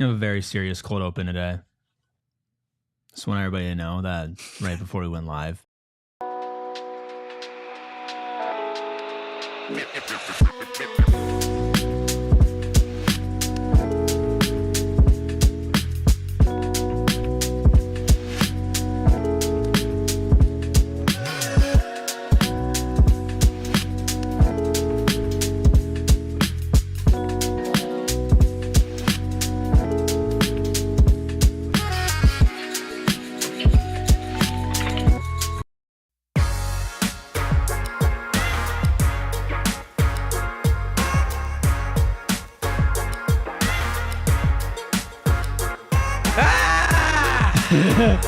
I have a very serious cold open today. Just want everybody to know that right before we went live.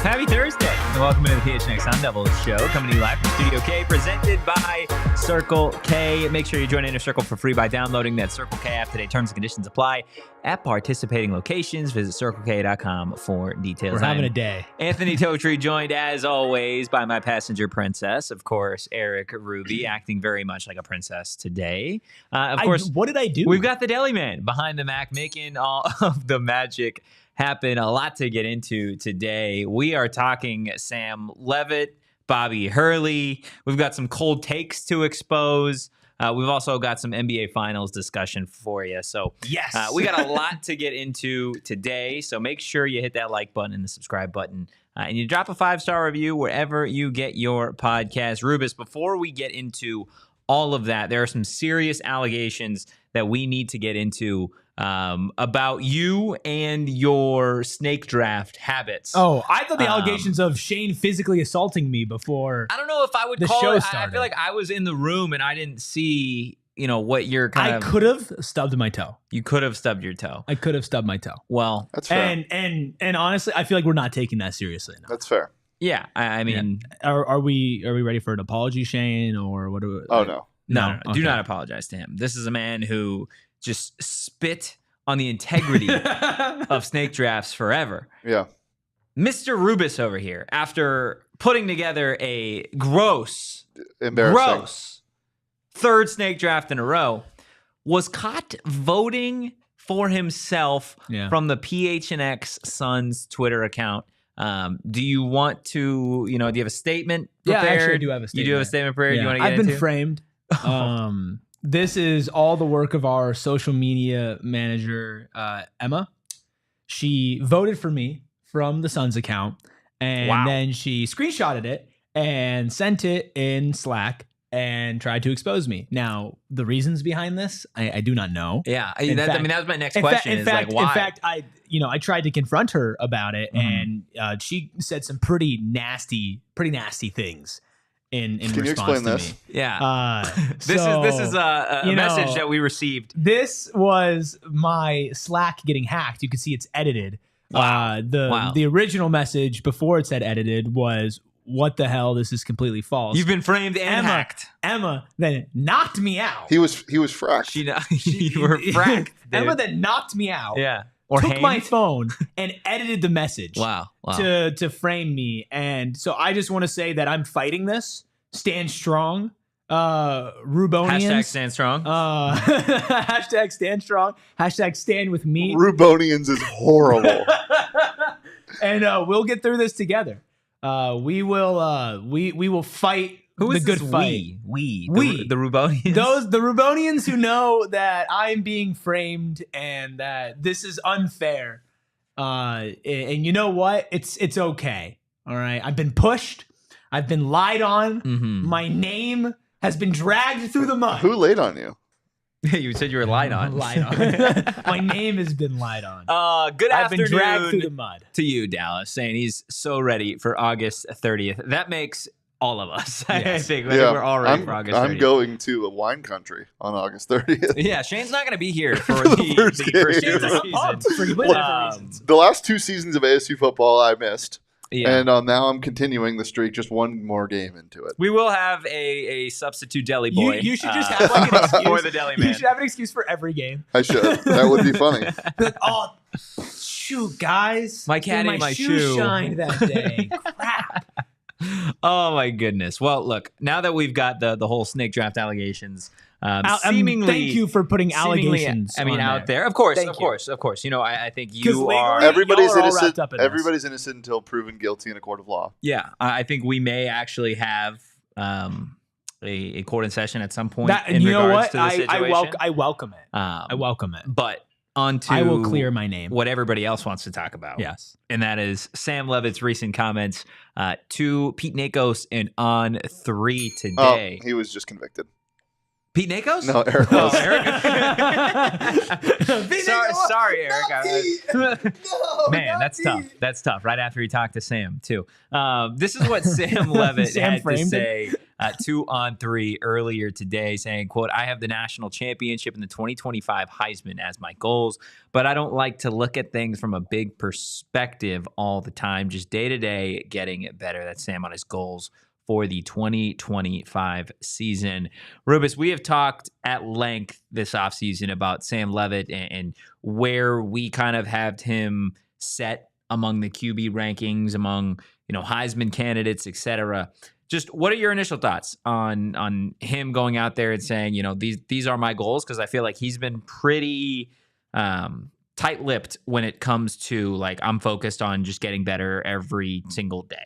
Happy Thursday, and welcome to the PHNX Sun Devils show, coming to you live from Studio K, presented by Circle K. Make sure you join Inner Circle for free by downloading that Circle K app today. Terms and conditions apply at participating locations. Visit circlek.com for details. We're having a day. Anthony Totri, joined as always by my passenger princess, of course, Erik Ruby, acting very much like a princess today. Of course, what did I do? We've got the Deli Man behind the Mac, making all of the magic happen. A lot to get into today. We are talking Sam Leavitt, Bobby Hurley. We've got some cold takes to expose. We've also got some NBA Finals discussion for you. So yes, we got a lot to get into today. So make sure you hit that like button and the subscribe button. And you drop a 5-star review wherever you get your podcast. Rubus, before we get into all of that, there are some serious allegations that we need to get into about you and your snake draft habits. Oh, I thought the allegations of Shane physically assaulting me before. I don't know if I would call it. I feel like I was in the room and I didn't see, what you're kind of. I could have stubbed my toe. You could have stubbed your toe. I could have stubbed my toe. Well, that's fair. And honestly, I feel like we're not taking that seriously enough. That's fair. Yeah, I mean, are we ready for an apology, Shane, or what? Oh no. No, do not apologize to him. This is a man who just spit on the integrity of snake drafts forever. Yeah. Mr. Rubus over here, after putting together a gross third snake draft in a row, was caught voting for himself from the PHNX Sun's Twitter account. Do you want to, do you have a statement prepared? Yeah, actually I do have a statement. You do have a statement prepared? Yeah. You want to get I've been framed. This is all the work of our social media manager, Emma. She voted for me from the Suns account, and then she screenshotted it and sent it in Slack and tried to expose me. Now, the reasons behind this, I do not know. Yeah, that was my next question. Why? In fact, I tried to confront her about it, and she said some pretty nasty things. In Can you response explain to this? me. Yeah. This is a message that we received. This was my Slack getting hacked. You can see it's edited. Wow. The original message before it said edited was, "What the hell? This is completely false." You've been framed and hacked. Emma then knocked me out. He was fracked. You were fracked. Emma then knocked me out. Yeah. Took my phone and edited the message. Wow. To frame me. And so I just want to say that I'm fighting this. Stand strong. Rubonians. Hashtag stand strong. Hashtag stand strong. Hashtag stand with me. Rubonians is horrible. And we'll get through this together. We will fight. Who is the good this fight? We. The Rubonians. The Rubonians who know that I'm being framed and that this is unfair. And you know what? It's okay. All right. I've been pushed. I've been lied on. Mm-hmm. My name has been dragged through the mud. Who laid on you? You said you were lied on. Lied on. My name has been lied on. Good I've been dragged afternoon through the mud. to you, Dallas, saying he's so ready for August 30th. That makes all of us. I think we're all ready for August 30th. I'm going to a wine country on August 30th. Yeah, Shane's not going to be here for the first season. The last 2 seasons of ASU football I missed. Yeah. And now I'm continuing the streak, just one more game into it. We will have a substitute deli boy. You should just have like an excuse. For the deli man. You should have an excuse for every game. I should. That would be funny. Like, oh, shoot, guys. My caddy, my shoe shined that day. Crap. Oh my goodness. Well, look, now that we've got the whole snake draft allegations, seemingly, thank you for putting allegations. I mean, on out there. Of course. Thank you. You know, I think 'Cause you are. legally- Everybody's y'all are all innocent. wrapped up in this. Everybody's innocent until proven guilty in a court of law. Yeah, I think we may actually have a court in session at some point. That, in you know regards what? to the situation. I welcome it. I welcome it. But on to I will clear my name. what everybody else wants to talk about. Yes. And that is Sam Leavitt's recent comments to Pete Nakos and On 3 today. Oh, he was just convicted. Pete Nakos? No, Erik Oh, was. Erik. sorry, Erik. Man, that's tough. That's tough. Right after he talked to Sam, too. This is what Sam Leavitt Sam had to framed say to On 3 earlier today, saying, quote, "I have the national championship and the 2025 Heisman as my goals, but I don't like to look at things from a big perspective all the time, just day to day, getting it better." That's Sam on his goals for the 2025 season. Rubus, we have talked at length this offseason about Sam Leavitt and where we kind of have him set among the QB rankings, among, you know, Heisman candidates, etc. Just what are your initial thoughts on him going out there and saying, you know, these are my goals? Because I feel like he's been pretty tight-lipped when it comes to, like, I'm focused on just getting better every single day.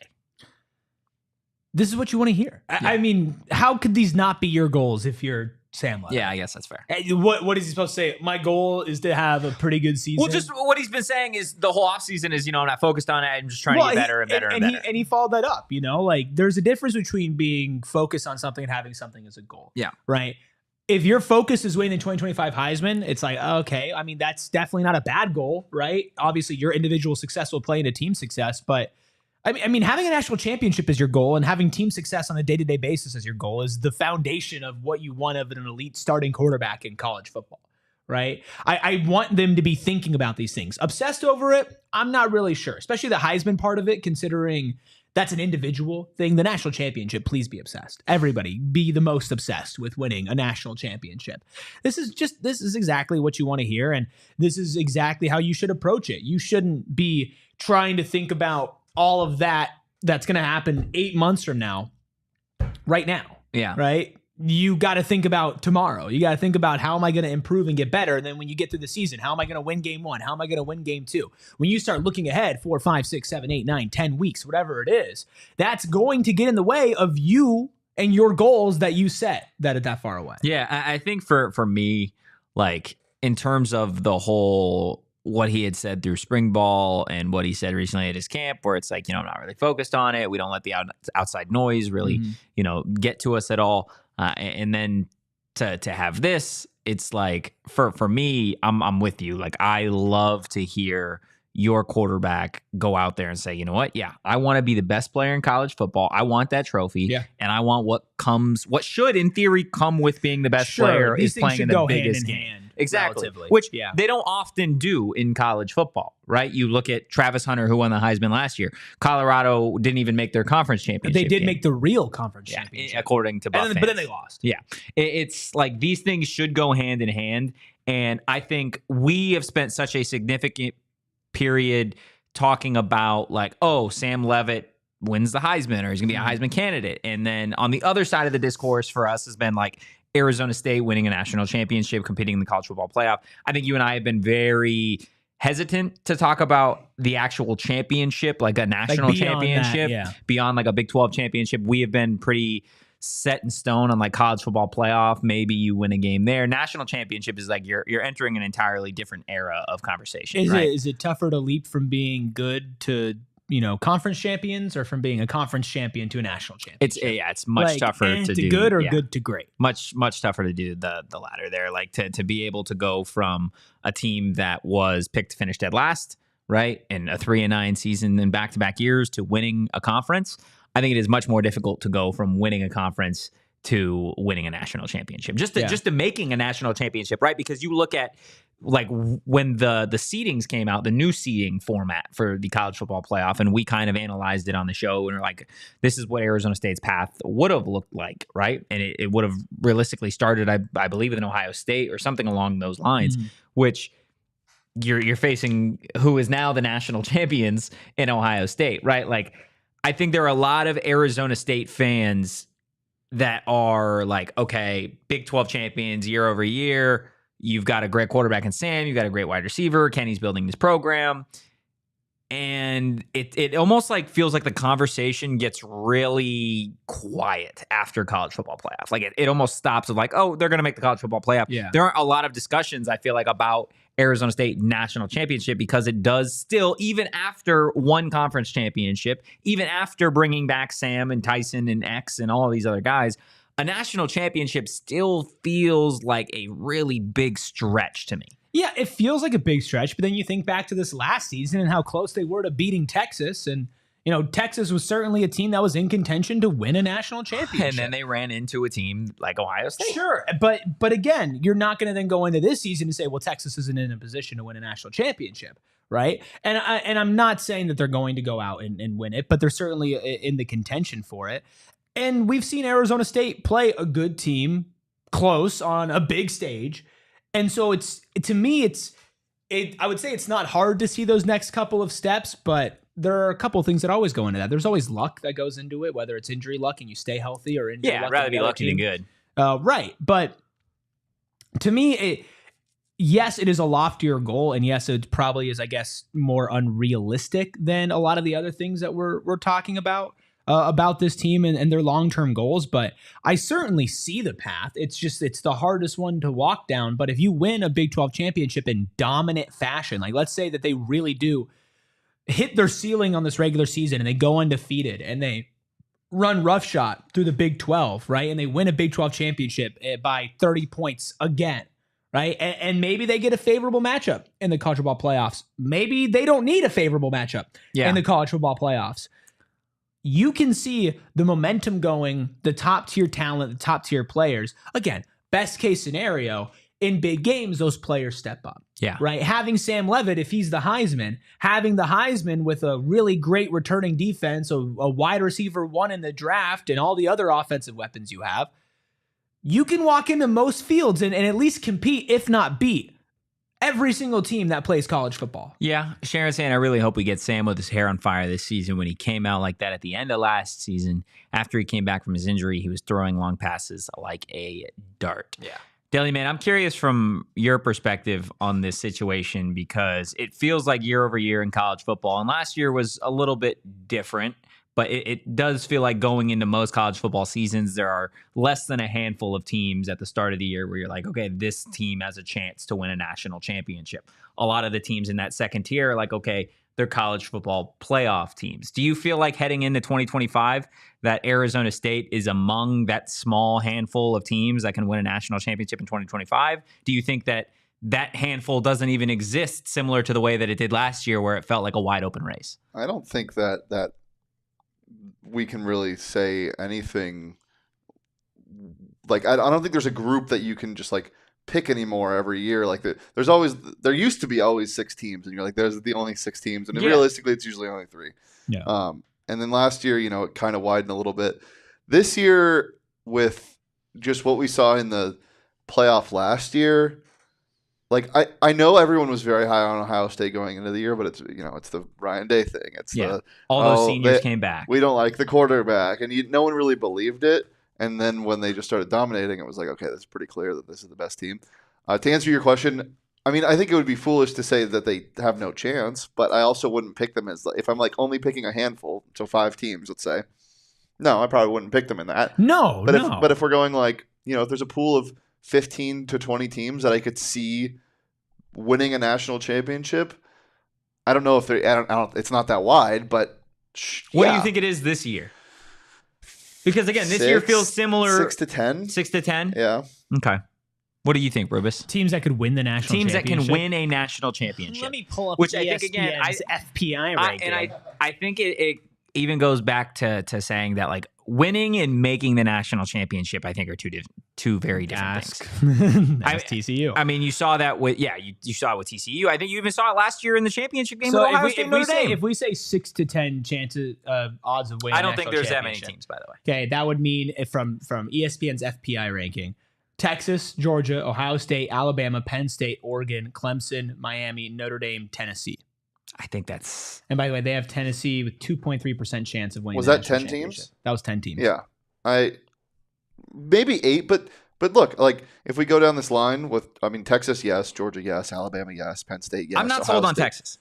This is what you want to hear. I mean, how could these not be your goals if you're Sam Leavitt? Yeah, I guess that's fair. What is he supposed to say? My goal is to have a pretty good season. Well, just what he's been saying is the whole offseason is, you know, I'm not focused on it. I'm just trying to get better and better and better. And he followed that up, you know? Like, there's a difference between being focused on something and having something as a goal. Yeah. Right? If your focus is winning the 2025 Heisman, it's like, okay, I mean, that's definitely not a bad goal, right? Obviously, your individual success will play into team success, but I mean, having a national championship is your goal, and having team success on a day-to-day basis as your goal is the foundation of what you want of an elite starting quarterback in college football, right? I want them to be thinking about these things. Obsessed over it, I'm not really sure, especially the Heisman part of it, considering that's an individual thing. The national championship, please be obsessed. Everybody be the most obsessed with winning a national championship. This is exactly what you want to hear, and this is exactly how you should approach it. You shouldn't be trying to think about all of that's going to happen 8 months from now, right now. Yeah. Right. You got to think about tomorrow. You got to think about how am I going to improve and get better? And then when you get through the season, how am I going to win game 1? How am I going to win game 2? When you start looking ahead 4, 5, 6, 7, 8, 9, 10 weeks, whatever it is, that's going to get in the way of you and your goals that you set that are that far away. Yeah. I think for me, like, in terms of the whole what he had said through spring ball and what he said recently at his camp, where it's like, you know, I'm not really focused on it. We don't let the outside noise really, you know, get to us at all. And then to have this, it's like, for me, I'm with you. Like, I love to hear your quarterback go out there and say, you know what? Yeah, I want to be the best player in college football. I want that trophy. Yeah. And I want what should in theory come with being the best player is playing in the biggest game. Exactly. Relatively. Which they don't often do in college football, right? You look at Travis Hunter, who won the Heisman last year. Colorado didn't even make their conference championship. They did game. make the real conference championship. According to Buff but then they lost. Yeah. It's like these things should go hand in hand. And I think we have spent such a significant period talking about, like, oh, Sam Leavitt wins the Heisman, or he's going to be a Heisman candidate. And then on the other side of the discourse for us has been like Arizona State winning a national championship, competing in the college football playoff. I think you and I have been very hesitant to talk about the actual championship, like a national championship, beyond like a Big 12 championship. We have been pretty set in stone on like college football playoff. Maybe you win a game there. National championship is like you're entering an entirely different era of conversation. Is it tougher to leap from being good to, you know, conference champions, or from being a conference champion to a national championship? It's much tougher to do good or good to great. Much tougher to do the latter there. Like to be able to go from a team that was picked to finish dead last, right, and a 3-9 season in back-to-back years, to winning a conference. I think it is much more difficult to go from winning a conference to winning a national championship. Just to making a national championship, right? Because you look at, like, when the seedings came out, the new seeding format for the college football playoff, and we kind of analyzed it on the show, and we're like, this is what Arizona State's path would have looked like, right? And it would have realistically started, I believe, in Ohio State or something along those lines, which you're facing who is now the national champions in Ohio State, right? Like, I think there are a lot of Arizona State fans that are like, okay, Big 12 champions year over year. You've got a great quarterback in Sam. You've got a great wide receiver. Kenny's building this program. And it almost like feels like the conversation gets really quiet after college football playoff. Like it almost stops of like, oh, they're going to make the college football playoff. Yeah. There aren't a lot of discussions, I feel like, about Arizona State national championship because it does still, even after one conference championship, even after bringing back Sam and Tyson and X and all of these other guys, a national championship still feels like a really big stretch to me. Yeah, it feels like a big stretch, but then you think back to this last season and how close they were to beating Texas. And, you know, Texas was certainly a team that was in contention to win a national championship. And then they ran into a team like Ohio State. Sure, but again, you're not going to then go into this season and say, well, Texas isn't in a position to win a national championship, right? And I'm not saying that they're going to go out and win it, but they're certainly in the contention for it. And we've seen Arizona State play a good team close on a big stage. And so to me, I would say it's not hard to see those next couple of steps, but there are a couple of things that always go into that. There's always luck that goes into it, whether it's injury luck and you stay healthy or injury luck. Yeah, I'd rather be lucky than good. Right. But to me, yes, it is a loftier goal. And yes, it probably is, I guess, more unrealistic than a lot of the other things that we're talking about this team and their long-term goals. But I certainly see the path. It's the hardest one to walk down. But if you win a Big 12 championship in dominant fashion, like let's say that they really do hit their ceiling on this regular season and they go undefeated and they run roughshod through the Big 12, right? And they win a Big 12 championship by 30 points again, right? And maybe they get a favorable matchup in the college football playoffs. Maybe they don't need a favorable matchup in the college football playoffs. You can see the momentum going, the top tier talent, the top tier players. Again, best case scenario, in big games, those players step up. Yeah. Right. Having Sam Leavitt, if he's the Heisman, having the Heisman with a really great returning defense, a wide receiver one in the draft, and all the other offensive weapons you have, you can walk into most fields and at least compete, if not beat, every single team that plays college football. Yeah. Sharon's saying, I really hope we get Sam with his hair on fire this season. When he came out like that at the end of last season, after he came back from his injury, he was throwing long passes like a dart. Yeah. Daily Man, I'm curious from your perspective on this situation because it feels like year over year in college football, and last year was a little bit different, but it does feel like going into most college football seasons, there are less than a handful of teams at the start of the year where you're like, okay, this team has a chance to win a national championship. A lot of the teams in that second tier are like, okay, they're college football playoff teams. Do you feel like heading into 2025 that Arizona State is among that small handful of teams that can win a national championship in 2025? Do you think that handful doesn't even exist, similar to the way that it did last year where it felt like a wide open race? I don't think that we can really say anything. Like, I don't think there's a group that you can just like pick anymore every year. Like there used to be always 6 teams, and you're like, there's the only 6 teams, and realistically, it's usually only 3. Yeah. And then last year, it kind of widened a little bit. This year, with just what we saw in the playoff last year, like I know everyone was very high on Ohio State going into the year, but it's it's the Ryan Day thing. It's all those seniors came back. We don't like the quarterback, and no one really believed it. And then when they just started dominating, it was like, okay, that's pretty clear that this is the best team. To answer your question, I mean, I think it would be foolish to say that they have no chance, but I also wouldn't pick them as, if I'm like only picking a handful, so 5 teams, let's say. No, I probably wouldn't pick them in that. No, but if we're going like, if there's a pool of 15 to 20 teams that I could see winning a national championship, I don't know if they're, I don't it's not that wide, but what do you think it is this year? Because again, this year feels similar. 6 to 10. 6 to 10? Yeah. Okay. What do you think, Rubus? Teams that could win the national championship. Teams that can win a national championship. Let me pull up which I think, again, FPI ranking. And I think it even goes back to saying that, like, winning and making the national championship, I think, are two very different things. Ask TCU. I mean, you saw that with you saw it with TCU. I think you even saw it last year in the championship game with Ohio State. If we say 6 to 10 chances odds of winning, I don't think there's that many teams, by the way. Okay, that would mean from ESPN's FPI ranking: Texas, Georgia, Ohio State, Alabama, Penn State, Oregon, Clemson, Miami, Notre Dame, Tennessee. I think that's. And by the way, they have Tennessee with 2.3% chance of winning. Was the that national 10 teams? championship. That was 10 teams. Yeah, maybe 8, but look, like if we go down this line with, I mean, Texas, yes, Georgia, yes, Alabama, yes, Penn State, yes. I'm not Ohio sold on State. Texas.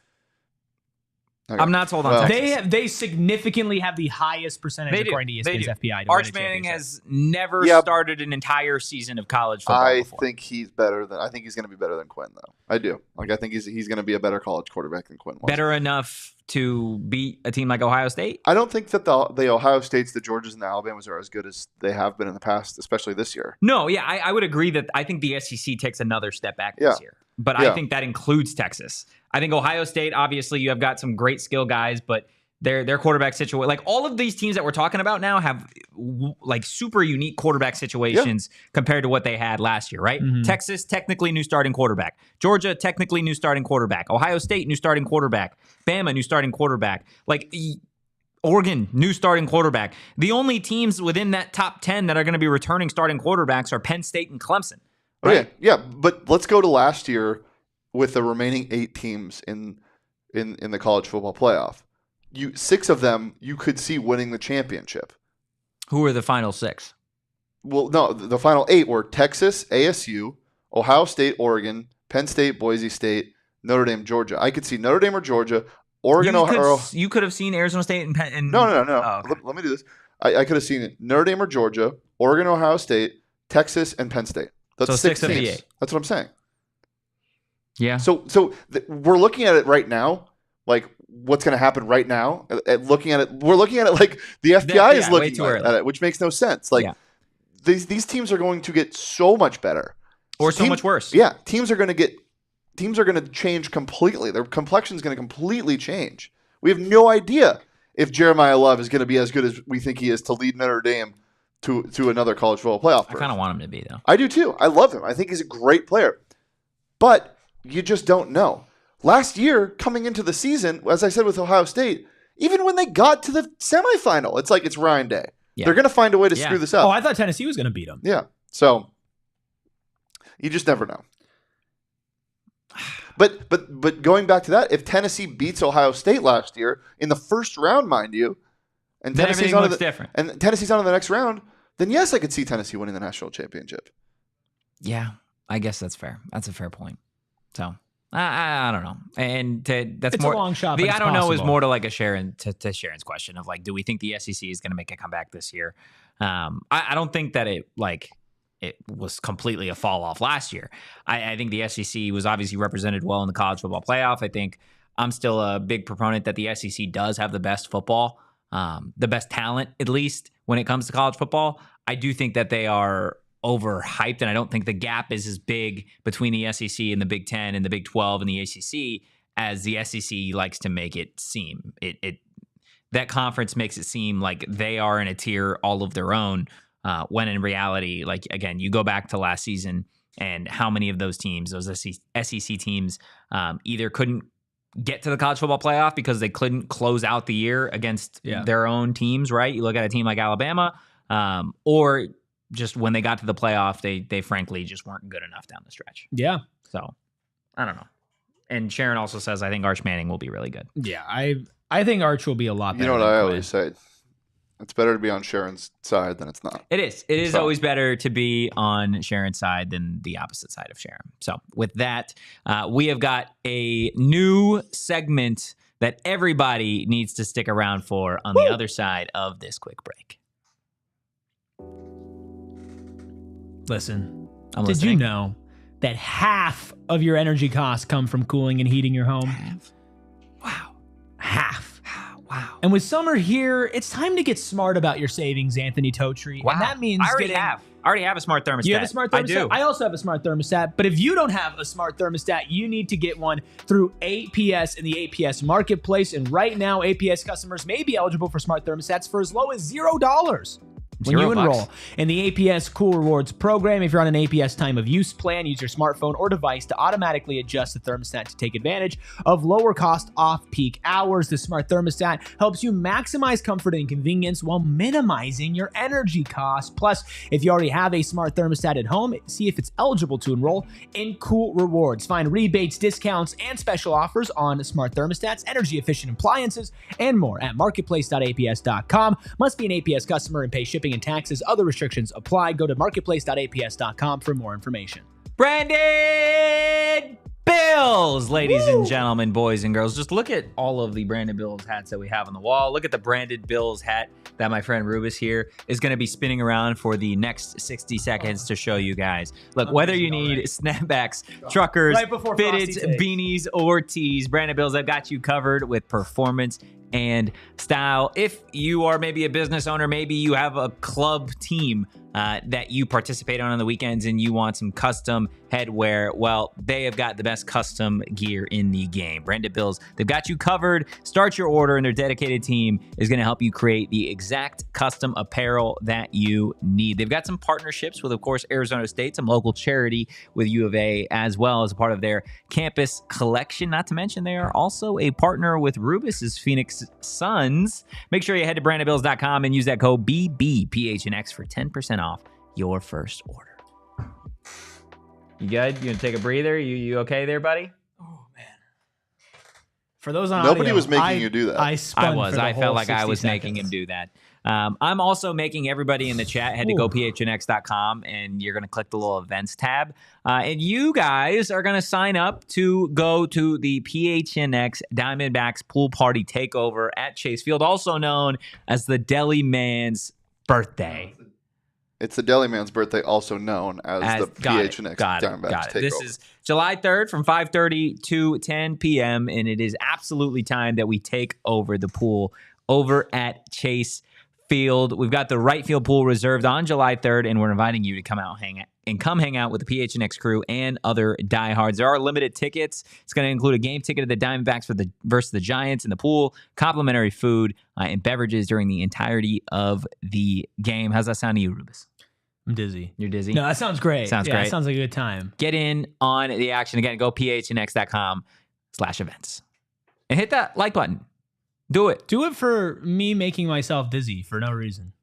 Okay. I'm not sold on Texas. They significantly have the highest percentage according to ESPN's FPI. To Arch Manning has never started an entire season of college football before. I think he's better than. I think he's going to be better than Quinn, though. I do. Like I think he's going to be a better college quarterback than Quinn was. Better enough to beat a team like Ohio State? I don't think that the Ohio States, the Georgias, and the Alabamas are as good as they have been in the past, especially this year. No, yeah, I would agree that I think the SEC takes another step back this year. But I think that includes Texas. I think Ohio State, obviously, you have got some great skill guys, but their quarterback situation, like all of these teams that we're talking about now have like super unique quarterback situations compared to what they had last year, right? Mm-hmm. Texas, technically new starting quarterback. Georgia, technically new starting quarterback. Ohio State, new starting quarterback. Bama, new starting quarterback. Like Oregon, new starting quarterback. The only teams within that top 10 that are going to be returning starting quarterbacks are Penn State and Clemson. Right? Okay, yeah, but let's go to last year with the remaining 8 teams in the college football playoff. 6 of them you could see winning the championship. Who are the final 6? Well, no, the final 8 were Texas, ASU, Ohio State, Oregon, Penn State, Boise State, Notre Dame, Georgia. I could see Notre Dame or Georgia, Oregon, you could have seen Arizona State and Penn. No. Oh, okay. Let me do this. I could have seen Notre Dame or Georgia, Oregon, Ohio State, Texas, and Penn State. That's 6 of teams. the 8. That's what I'm saying. Yeah. So we're looking at it right now, like what's going to happen right now. We're looking at it like the FBI is looking at it, which makes no sense. Like these teams are going to get so much better, or so much worse. Yeah, teams are going to change completely. Their complexion is going to completely change. We have no idea if Jeremiah Love is going to be as good as we think he is to lead Notre Dame to another college football playoff. I kind of want him to be, though. I do too. I love him. I think he's a great player. But you just don't know. Last year, coming into the season, as I said with Ohio State, even when they got to the semifinal, it's like it's Ryan Day. Yeah. They're going to find a way to screw this up. Oh, I thought Tennessee was going to beat them. Yeah. So you just never know. But going back to that, if Tennessee beats Ohio State last year in the first round, mind you, and then Tennessee's everything looks different, and Tennessee's on to the next round, then yes, I could see Tennessee winning the national championship. Yeah, I guess that's fair. That's a fair point. So I don't know, and that's it's more a long shot. The I don't know is more to like a Sharon to Sharon's question of like, do we think the SEC is going to make a comeback this year? I don't think that it was completely a fall off last year. I think the SEC was obviously represented well in the college football playoff. I think I'm still a big proponent that the SEC does have the best football, the best talent, at least when it comes to college football. I do think that they are overhyped, and I don't think the gap is as big between the SEC and the Big Ten and the Big 12 and the ACC as the SEC likes to make it seem. That conference makes it seem like they are in a tier all of their own, when in reality, like, again, you go back to last season and how many of those teams, those SEC teams, either couldn't get to the college football playoff because they couldn't close out the year against their own teams, right? You look at a team like Alabama, or just when they got to the playoff, they frankly just weren't good enough down the stretch. Yeah. So, I don't know. And Sharon also says, I think Arch Manning will be really good. Yeah, I think Arch will be a lot better. You know what I always say? It's better to be on Sharon's side than it's not. It is. It is always better to be on Sharon's side than the opposite side of Sharon. So with that, we have got a new segment that everybody needs to stick around for on the other side of this quick break. Listen, did you know that half of your energy costs come from cooling and heating your home? Wow. Half. Wow. And with summer here, it's time to get smart about your savings, Anthony Totri. Wow. And that means I already have a smart thermostat. You have a smart thermostat? I do. I also have a smart thermostat. But if you don't have a smart thermostat, you need to get one through APS in the APS marketplace. And right now, APS customers may be eligible for smart thermostats for as low as $0. When you $0 enroll in the APS Cool Rewards program, if you're on an APS time of use plan, use your smartphone or device to automatically adjust the thermostat to take advantage of lower cost off-peak hours. The smart thermostat helps you maximize comfort and convenience while minimizing your energy costs. Plus, if you already have a smart thermostat at home, see if it's eligible to enroll in Cool Rewards. Find rebates, discounts, and special offers on smart thermostats, energy-efficient appliances, and more at marketplace.aps.com. Must be an APS customer and pay shipping and taxes. Other restrictions apply. Go to marketplace.aps.com for more information. Branded Bills, ladies and gentlemen, boys and girls. Just look at all of the Branded Bills hats that we have on the wall. Look at the Branded Bills hat that my friend Rubis here is going to be spinning around for the next 60 seconds to show you guys. Look, whether you need snapbacks, truckers, fitteds, beanies, or tees, Branded Bills have got you covered with performance and style. If you are maybe a business owner, maybe you have a club team that you participate on the weekends and you want some custom headwear, well, they have got the best custom gear in the game. Branded Bills, they've got you covered. Start your order and their dedicated team is going to help you create the exact custom apparel that you need. They've got some partnerships with, of course, Arizona State, some local charity with U of A, as well as a part of their campus collection. Not to mention, they are also a partner with Rubis's Phoenix Suns. Make sure you head to brandedbills.com and use that code BBPHNX for 10% off your first order. You good? You gonna take a breather? You okay there, buddy? Oh man! For those on nobody audio, was making you do that. I felt like I was making him do that. I'm also making everybody in the chat head to gophnx.com, and you're going to click the little events tab. And you guys are going to sign up to go to the PHNX Diamondbacks Pool Party Takeover at Chase Field, also known as the Deli Man's birthday. It's the Deli Man's birthday, also known as the PHNX Diamondbacks Takeover. This is July 3rd from 5:30 to 10 p.m., and it is absolutely time that we take over the pool over at Chase Field. We've got the right field pool reserved on July 3rd, and we're inviting you to come hang out with the PHNX crew and other diehards. There are limited tickets. It's going to include a game ticket of the Diamondbacks versus the Giants in the pool, complimentary food and beverages during the entirety of the game. How's that sound to you, Rubis? I'm dizzy. You're dizzy? No, that sounds great. Sounds great. That sounds like a good time. Get in on the action. Again, go phnx.com/events and hit that like button. Do it. Do it for me making myself dizzy for no reason.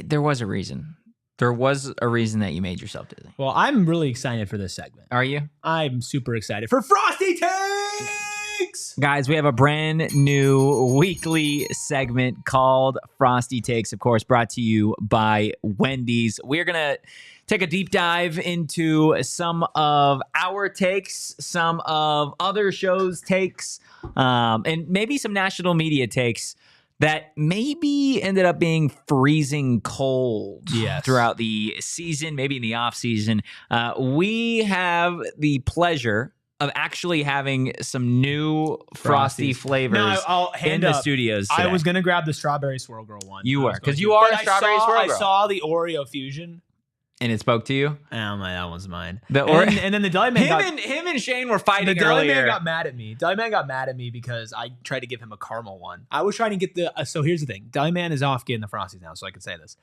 There was a reason. There was a reason that you made yourself dizzy. Well, I'm really excited for this segment. Are you? I'm super excited for Frosty Takes! Guys, we have a brand new weekly segment called Frosty Takes, of course, brought to you by Wendy's. We're going to take a deep dive into some of our takes, some of other shows' takes, and maybe some national media takes that maybe ended up being freezing cold throughout the season, maybe in the off season. We have the pleasure of actually having some new Frosty flavors in the studios today. I was going to grab the Strawberry Swirl Girl one. You were, because you are a Strawberry Swirl Girl. I saw the Oreo Fusion. And it spoke to you? Oh, that one's mine. And then the Deli Man him and Shane were fighting earlier. The Deli Man got mad at me. Deli Man got mad at me because I tried to give him a caramel one. I was trying to get the... so here's the thing. Deli Man is off getting the Frosties now, so I can say this.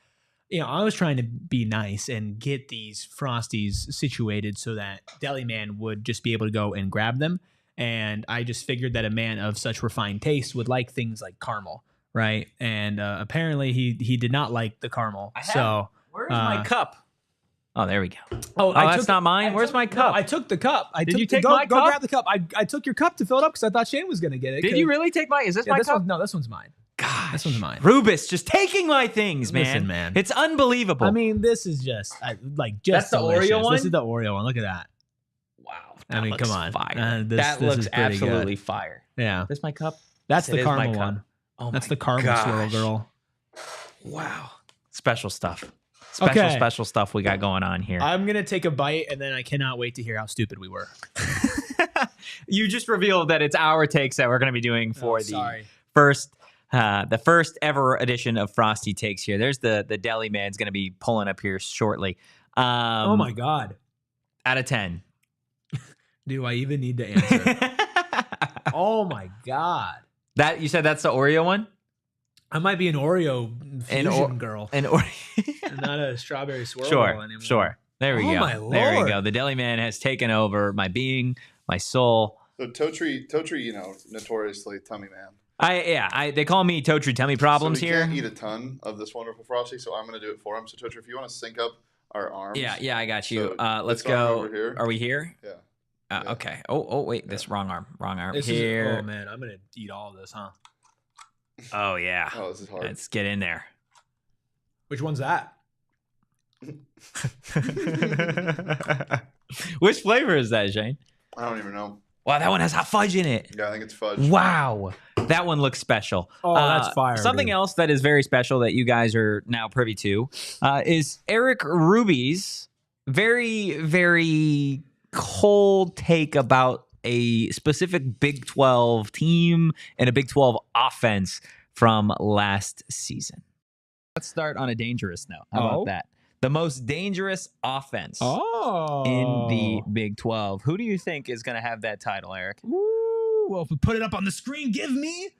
I was trying to be nice and get these Frosties situated so that Deli Man would just be able to go and grab them. And I just figured that a man of such refined taste would like things like caramel, right? And apparently he did not like the caramel. Where's my cup? Oh, there we go. Oh, that's not mine. Where's my cup? No, I took the cup. Did you take my cup? Go grab the cup. I took your cup to fill it up because I thought Shane was going to get it. Did you really take my? Is this my cup? No, this one's mine. Gosh, this one's mine. Rubis just taking my things, man. Listen, man. It's unbelievable. I mean, this is just That's the delicious. Oreo one? This is the Oreo one. Look at that. Wow. I mean, come on. Fire. This that looks absolutely good. fire. Yeah. This my cup? That's the caramel one. Oh, that's the caramel swirl girl. Wow. Special stuff. Special stuff we got going on here. I'm going to take a bite, and then I cannot wait to hear how stupid we were. You just revealed that it's our takes that we're going to be doing for the first ever edition of Frosty Takes here. There's the Deli Man's going to be pulling up here shortly. Oh, my God. Out of 10. Do I even need to answer? Oh, my God. You said that's the Oreo one? I might be an Oreo fusion girl. Not a strawberry swirl Sure, anymore. sure. There we Oh, go. my There we Lord. go. The deli man has taken over my being, my soul. So Totri, notoriously tummy man. They call me Totri tummy problems so we here. can't eat a ton of this wonderful Frosty, so I'm going to do it for him. So Totri, if you want to sync up our arms. Yeah, I got you. So Let's this arm go. over here. Are we here? Yeah. Yeah. Okay. Oh, wait. This wrong arm. This here. oh man, I'm gonna eat all of this, huh? Oh yeah. Oh, this is hard. Let's get in there. Which one's that? Which flavor is that, Shane? I don't even know. Wow, that one has hot fudge in it. Yeah, I think it's fudge. Wow. That one looks special. Oh, that's fire. Something dude. else that is very special that you guys are now privy to is Erik Ruby's very, very cold take about a specific Big 12 team and a Big 12 offense from last season. Let's start on a dangerous note. How about that? The most dangerous offense in the Big 12. Who do you think is going to have that title, Erik? Ooh, well, if we put it up on the screen, give me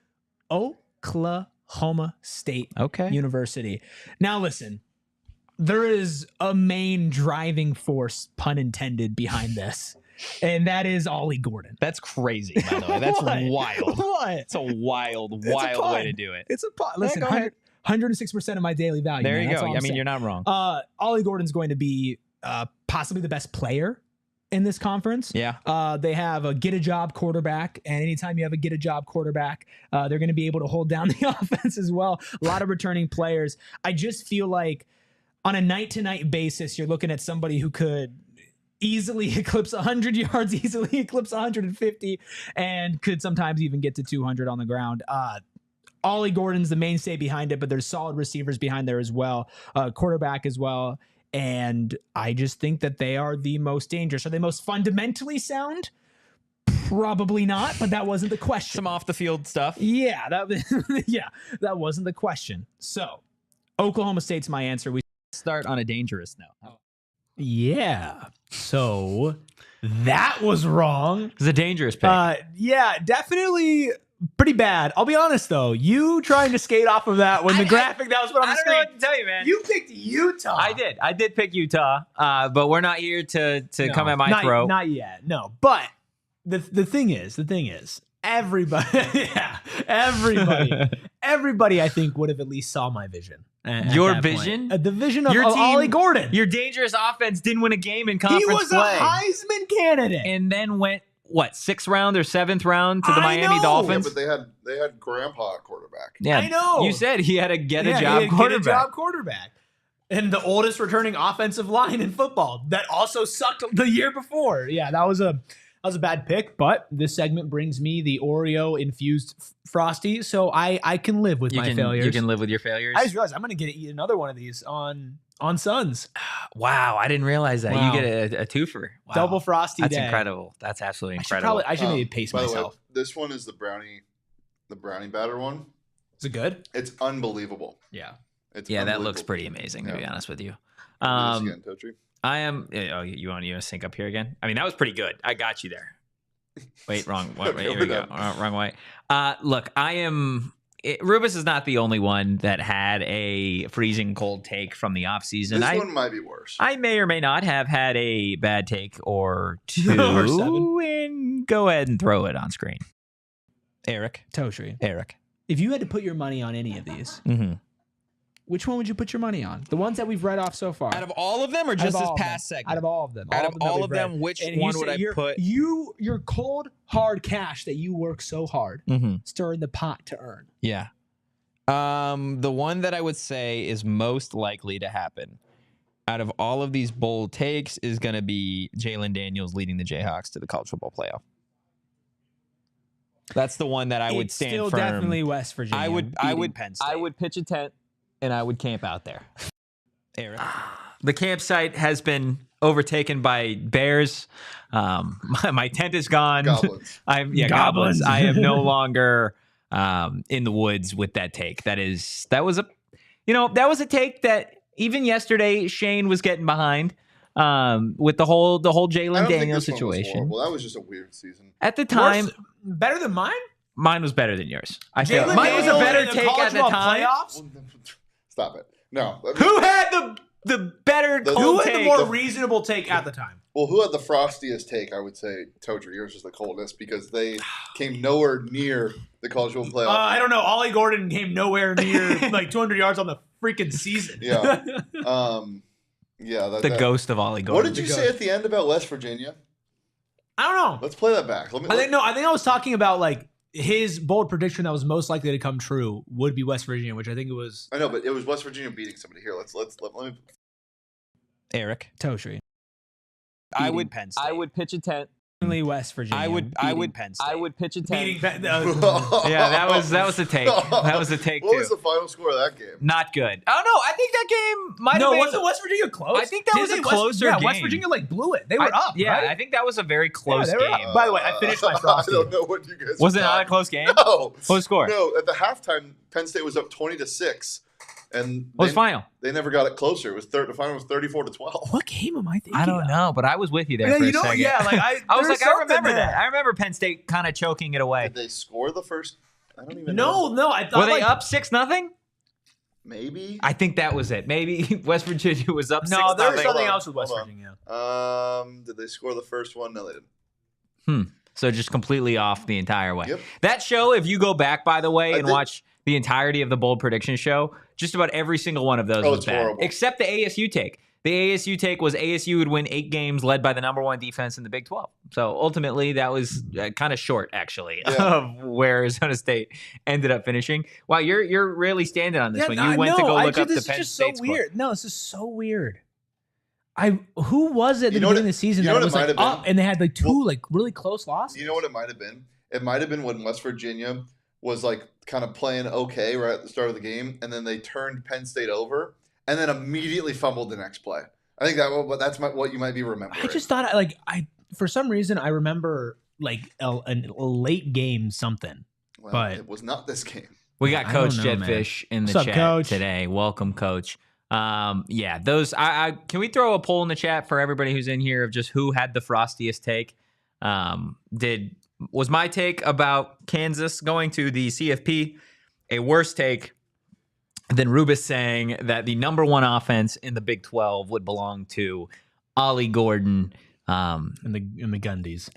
Oklahoma State University. Now, listen, there is a main driving force, pun intended, behind this. And that is Ollie Gordon. That's crazy, by the way. That's wild. What? It's a wild way to do it. It's a pun. Listen, 106% of my daily value. There man. you That's go. all I I'm mean, saying. you're not wrong. Ollie Gordon's going to be possibly the best player in this conference. Yeah. They have a get-a-job quarterback, and anytime you have a get-a-job quarterback, they're going to be able to hold down the offense as well. A lot of returning players. I just feel like on a night-to-night basis, you're looking at somebody who could easily eclipse 100 yards, easily eclipse 150, and could sometimes even get to 200 on the ground. Ollie Gordon's the mainstay behind it, but there's solid receivers behind there as well, quarterback as well. And I just think that they are the most dangerous. Are they most fundamentally sound? Probably not, but that wasn't the question. Some off the field stuff. Yeah, that wasn't the question. So, Oklahoma State's my answer. We start on a dangerous note. Yeah. So that was wrong. It's a dangerous pick. Yeah, definitely pretty bad. I'll be honest though. You trying to skate off of that when the graphic that was put on the screen. I don't know what to tell you, man. You picked Utah. I did pick Utah. But we're not here to come at my throat. Not yet. No. But the thing is, everybody, everybody, I think would have at least saw my vision. Your vision? The vision of Your team, Ollie Gordon. Your dangerous offense didn't win a game in conference play. He was a Heisman candidate. And then went, what, 6th round or 7th round to the Miami Dolphins? Yeah, but they had grandpa at quarterback. Yeah, I know. You said he had a get-a-job quarterback. And the oldest returning offensive line in football that also sucked the year before. Yeah, that was a bad pick, but this segment brings me the Oreo-infused Frosty, so I can live with my failures. You can live with your failures? I just realized I'm going to eat another one of these on Suns. Wow, I didn't realize that. Wow. You get a twofer. Wow. Double Frosty That's day. incredible. That's absolutely incredible. I should maybe pace by myself. The way, this one is the brownie batter one. Is it good? It's unbelievable. Yeah. That looks pretty amazing, to be honest with you. Again, Totri. I am. Oh, you want to sync up here again? I mean, that was pretty good. I got you there. Wait, wrong. Okay, here we go. Wrong way. Look, I am. Rubus is not the only one that had a freezing cold take from the offseason. This one might be worse. I may or may not have had a bad take or two. Or 7. And go ahead and throw it on screen. Erik. Totri. Erik. If you had to put your money on any of these, Mm-hmm. which one would you put your money on? The ones that we've read off so far. Out of all of them, or just this past segment? Out of all of them. Out of all of them, which one would I put? Your cold, hard cash that you work so hard, stir in the pot to earn. Yeah. The one that I would say is most likely to happen out of all of these bold takes is going to be Jalen Daniels leading the Jayhawks to the college football playoff. That's the one that I would stand still firm. Definitely West Virginia. I would Penn State. I would pitch a tent and I would camp out there. Erik. The campsite has been overtaken by bears. My tent is gone. Goblins. Goblins. I am no longer in the woods with that take. That was a take that even yesterday Shane was getting behind with the whole Jalen Daniels situation. Well, that was just a weird season. At the time, better than mine. Mine was better than yours. I feel Jalen mine was a Daniels better in the take college at the football time. playoffs? Stop it. No. Who had the better Who Who cold had the take? more reasonable take at the time? Well, who had the frostiest take? I would say Totri. Yours was the coldest because they came nowhere near the college football playoff. I don't know. Ollie Gordon came nowhere near like 200 yards on the freaking season. Yeah. The ghost of Ollie Gordon. What did you say at the end about West Virginia? I don't know. Let's play that back. I think I was talking about like his bold prediction that was most likely to come true would be West Virginia, which I think it was. I know, but it was West Virginia beating somebody here. Let me. Erik Totri. I would pitch a tent. West Virginia. I would Penn State. I would pitch a tent. Beating Penn. Yeah, that was a take. That was a take What too. was the final score of that game? Not good. Oh no, I think that game might have been. wasn't West Virginia close? I think that was a closer game. West Virginia like blew it. They were up. Yeah, right? I think that was a very close they were game. up. By the way, I finished my I Frosty. don't know what you guys. Was were it not a talking- close game? No. What was the score? No, at the halftime, Penn State was up 20-6, and What was final? They never got it closer. It was the final was 34-12. What game am I thinking? I don't know, but I was with you there Yeah, for you a know, second. yeah, like I was there's like, I remember something that. there. I remember Penn State kind of choking it away. Did they score the first? I don't even know. No, I thought Were they like, up 6-0? Maybe. I think that was it. Maybe West Virginia was up 6-0. No, there was something Hold on, else with West hold on. Virginia. Did they score the first one? No, they didn't. So just completely off the entire way. Yep. That show, if you go back, by the way, I and think- watch the entirety of the bold prediction show, just about every single one of those was it's bad. horrible. Except the ASU take. The ASU take was ASU would win 8 games led by the #1 defense in the Big 12. So ultimately, that was kind of short, actually, Yeah. of where Arizona State ended up finishing. Wow, you're really standing on this one. You I went to know, go I look just- up the this Penn is just State so weird. No, this is so weird. Who was it at the You know what beginning of the season you know that what was it like might have up been? and they had like two Well, like really close losses? You know what it might have been? It might have been when West Virginia was like kind of playing okay right at the start of the game, and then they turned Penn State over, and then immediately fumbled the next play. I think that's what you might be remembering. I just thought I for some reason I remember like a late game something. Well, but- it was not this game. We got I Coach don't know, man. Jetfish in the What's up, chat Coach? today. Welcome, Coach. Yeah, those. I can we throw a poll in the chat for everybody who's in here of just who had the frostiest take? Was my take about Kansas going to the CFP a worse take than Rubis saying that the #1 offense in the Big 12 would belong to Ollie Gordon? In the Gundies.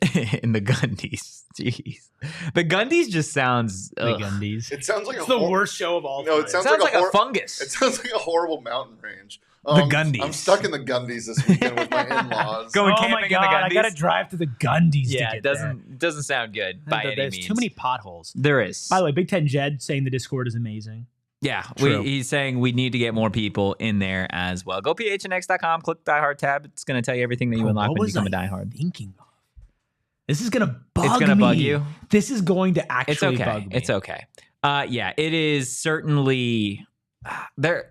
In the Gundies. Jeez. The Gundies just sounds The ugh. Gundies. It sounds like It's a the worst show of all No, time. it sounds Sounds like a hor- fungus. It sounds like a horrible mountain range. Gundies. I'm stuck in the Gundies this weekend with my in-laws. Going oh camping my in the god! I Gundies? gotta drive to the Gundies. Yeah, to it get doesn't sound good there. by any There's means. too many potholes. There is. By the way, Big Ten Jed saying the Discord is amazing. Yeah, True. he's saying we need to get more people in there as well. Go PHNX.com, click Die Hard tab. It's going to tell you everything that you unlock What when you was become a I Die Hard. thinking of? This is gonna bug It's gonna me. bug you? This is going to actually It's okay. bug me. It's okay. Yeah, it is certainly there.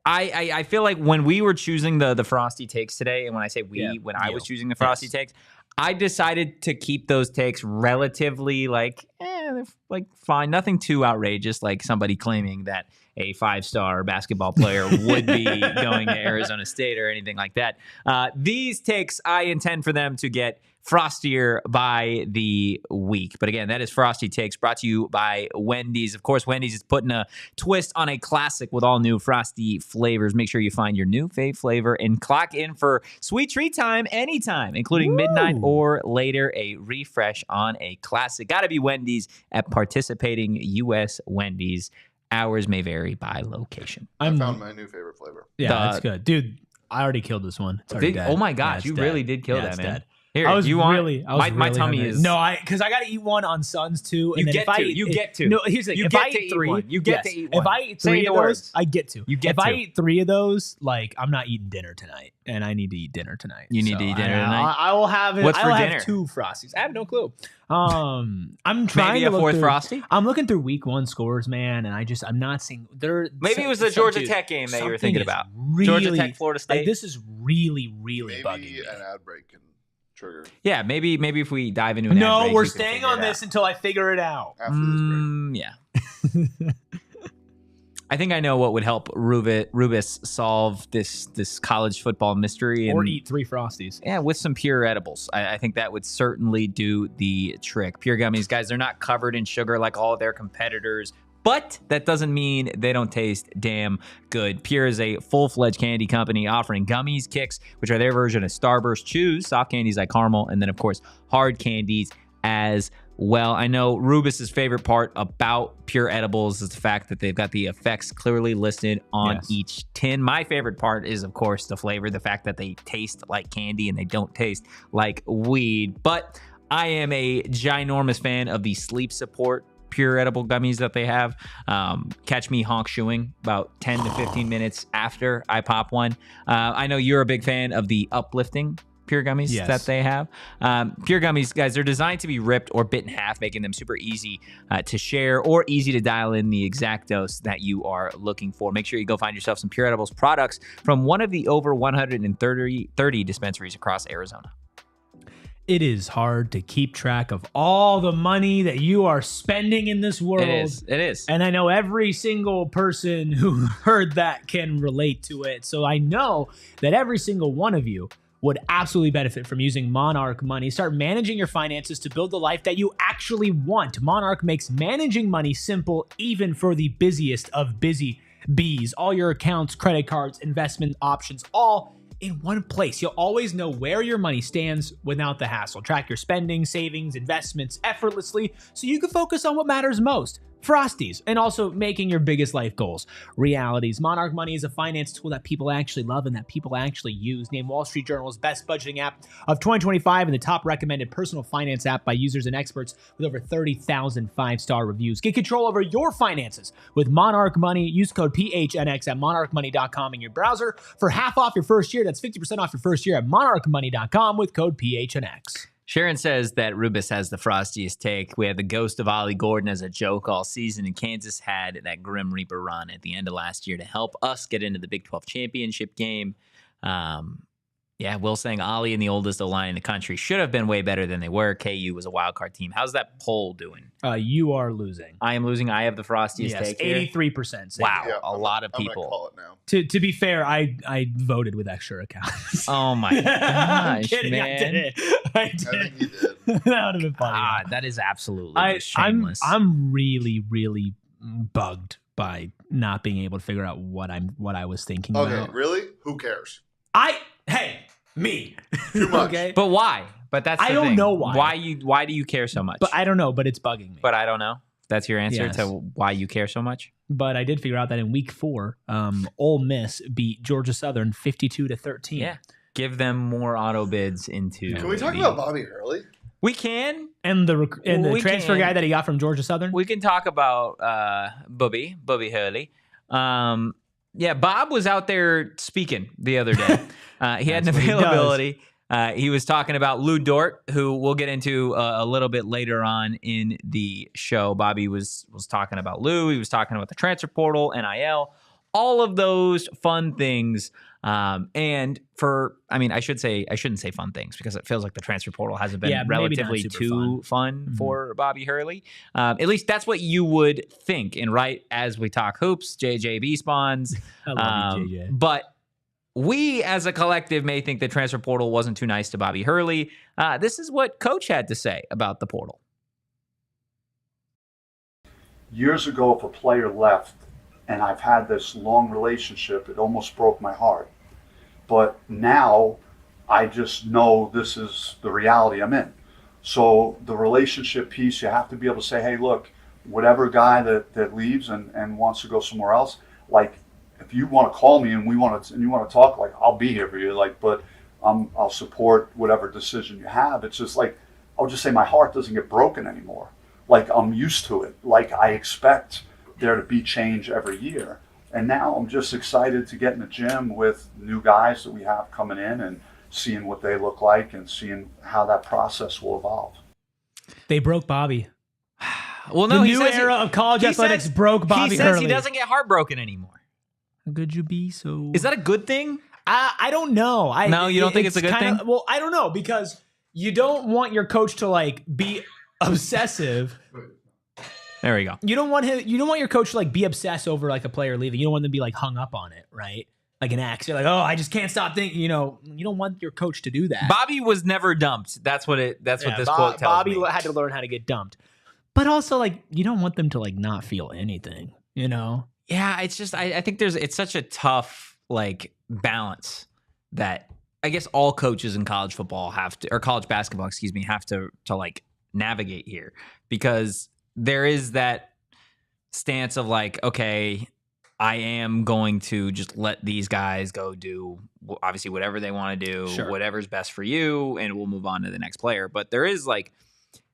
I feel like when we were choosing the Frosty Takes today, and when I say we, Yeah, when I you. was choosing the Frosty Yes. Takes, I decided to keep those takes relatively they're like fine, nothing too outrageous, like somebody claiming that a 5-star basketball player would be going to Arizona State or anything like that. These takes, I intend for them to get frostier by the week. But again, that is Frosty Takes, brought to you by Wendy's. Of course, Wendy's is putting a twist on a classic with all new Frosty flavors. Make sure you find your new fave flavor and clock in for sweet treat time anytime, including midnight or later, a refresh on a classic. Gotta be Wendy's at participating U.S. Wendy's. Hours may vary by location. I found my new favorite flavor. Yeah, The- that's good, dude. I already killed this one. It's already dead. Oh my Yeah, gosh, it's you dead. really did kill Yeah, that, it's man. dead. Here, I was you want really, I was my really tummy hungry. is no, because I got to eat one on Suns too. And You then get if I to. eat, You get to. No, here's the thing. You If get I to eat eat three, one. You get yes. to eat If one. I eat Say 3 the of those, words. I get to. You get if to. I eat 3 of those, like I'm not eating dinner tonight, and I need to eat dinner tonight. You need to eat dinner I, tonight? I will have it. What's I for will dinner? have 2 Frosties. I have no clue. I'm trying Maybe to a look 4th through, Frosty. I'm looking through week 1 scores, man, and I'm not seeing there. Maybe it was the Georgia Tech game that you were thinking about. Georgia Tech, Florida State. Like, this is really bugging Maybe me. an ad break can trigger Yeah, maybe if we dive into an ad No, break, we're we can staying figure on it this out. until I figure it out. after this break. Yeah. I think I know what would help Rubis solve this college football mystery. Or and eat 3 Frosties. Yeah, with some pure edibles. I think that would certainly do the trick. Pure gummies, guys, they're not covered in sugar like all their competitors, but that doesn't mean they don't taste damn good. Pure is a full-fledged candy company offering gummies, kicks, which are their version of Starburst chews, soft candies like caramel, and then, of course, hard candies as well. I know Rubus's favorite part about Pure Edibles is the fact that they've got the effects clearly listed on each tin. My favorite part is, of course, the flavor, the fact that they taste like candy and they don't taste like weed. But I am a ginormous fan of the sleep support Pure edible gummies that they have. Catch me honk shoeing about 10 to 15 minutes after I pop one. I know you're a big fan of the uplifting Pure gummies that they have. Pure gummies, guys, they're designed to be ripped or bit in half, making them super easy to share or easy to dial in the exact dose that you are looking for. Make sure you go find yourself some Pure Edibles products from one of the over 130 dispensaries across Arizona. It is hard to keep track of all the money that you are spending in this world. It is. And I know every single person who heard that can relate to it. So I know that every single one of you would absolutely benefit from using Monarch Money. Start managing your finances to build the life that you actually want. Monarch makes managing money simple, even for the busiest of busy bees. All your accounts, credit cards, investment options, all in one place. You'll always know where your money stands without the hassle. Track your spending, savings, investments effortlessly so you can focus on what matters most. Frosties, and also making your biggest life goals realities. Monarch Money is a finance tool that people actually love and that people actually use. Named Wall Street Journal's best budgeting app of 2025 and the top recommended personal finance app by users and experts with over 30,000 5-star reviews. Get control over your finances with Monarch Money. Use code PHNX at monarchmoney.com in your browser for half off your first year. That's 50% off your first year at monarchmoney.com with code PHNX. Sharon says that Rubus has the frostiest take. We had the ghost of Ollie Gordon as a joke all season, and Kansas had that Grim Reaper run at the end of last year to help us get into the Big 12 championship game. Will saying Ollie and the oldest O-line in the country should have been way better than they were. KU was a wild card team. How's that poll doing? You are losing. I am losing. I have the frostiest take here. 83%. Wow, Yeah, a lot of I'm people. gonna call it now. To be fair, I voted with extra accounts. Oh my gosh, kidding, man! I I did. think you did. That would have been funny. God, that is absolutely shameless. I'm really, really bugged by not being able to figure out what I was thinking Okay, about. really? Who cares? Me. Too much. Okay. But why? But that's the I don't thing. know why. Why do you care so much? But I don't know, but it's bugging me. But I don't know. That's your answer Yes. to why you care so much? But I did figure out that in week 4, Ole Miss beat Georgia Southern 52-13. Yeah. Give them more auto bids into. Can we talk about Bobby Hurley? We can. And the We transfer can. guy that he got from Georgia Southern. We can talk about Bubby Hurley. Bob was out there speaking the other day. He had an That's what he availability. He was talking about Lou Dort, who we'll get into a little bit later on in the show. Bobby was talking about Lou. He was talking about the transfer portal, NIL, all of those fun things. I shouldn't say fun things because it feels like the transfer portal hasn't been relatively too fun for Bobby Hurley. At least that's what you would think. And right as we talk hoops, JJB spawns. I love you, JJ. But we as a collective may think the transfer portal wasn't too nice to Bobby Hurley. This is what Coach had to say about the portal. Years ago, if a player left, and I've had this long relationship, it almost broke my heart. But now I just know this is the reality I'm in. So the relationship piece, you have to be able to say, hey, look, whatever guy that leaves and wants to go somewhere else, like if you want to call me and you want to talk, like I'll be here for you. Like, but I'll support whatever decision you have. It's just like, I'll just say my heart doesn't get broken anymore. Like I'm used to it. Like I expect there to be change every year. And now I'm just excited to get in the gym with new guys that we have coming in and seeing what they look like and seeing how that process will evolve. They broke Bobby. Well, no, the new era of college athletics broke Bobby He says Hurley. he doesn't get heartbroken anymore. How could you be so? Is that a good thing? I don't know. No, you don't think it's a good thing? Well, I don't know because you don't want your coach to like be obsessive. There we go. You don't want your coach to like be obsessed over like a player leaving. You don't want them to be like hung up on it, right? Like an ex. You're like, oh, I just can't stop thinking. You don't want your coach to do that. Bobby was never dumped. That's what this quote tells Bobby me. had to learn how to get dumped. But also, like, you don't want them to like not feel anything, you know? Yeah, it's just I think it's such a tough like balance that I guess all coaches in college football have to, or college basketball, excuse me, have to like navigate here, because there is that stance of like, okay, I am going to just let these guys go do obviously whatever they want to do, Sure. whatever's best for you, and we'll move on to the next player. But there is like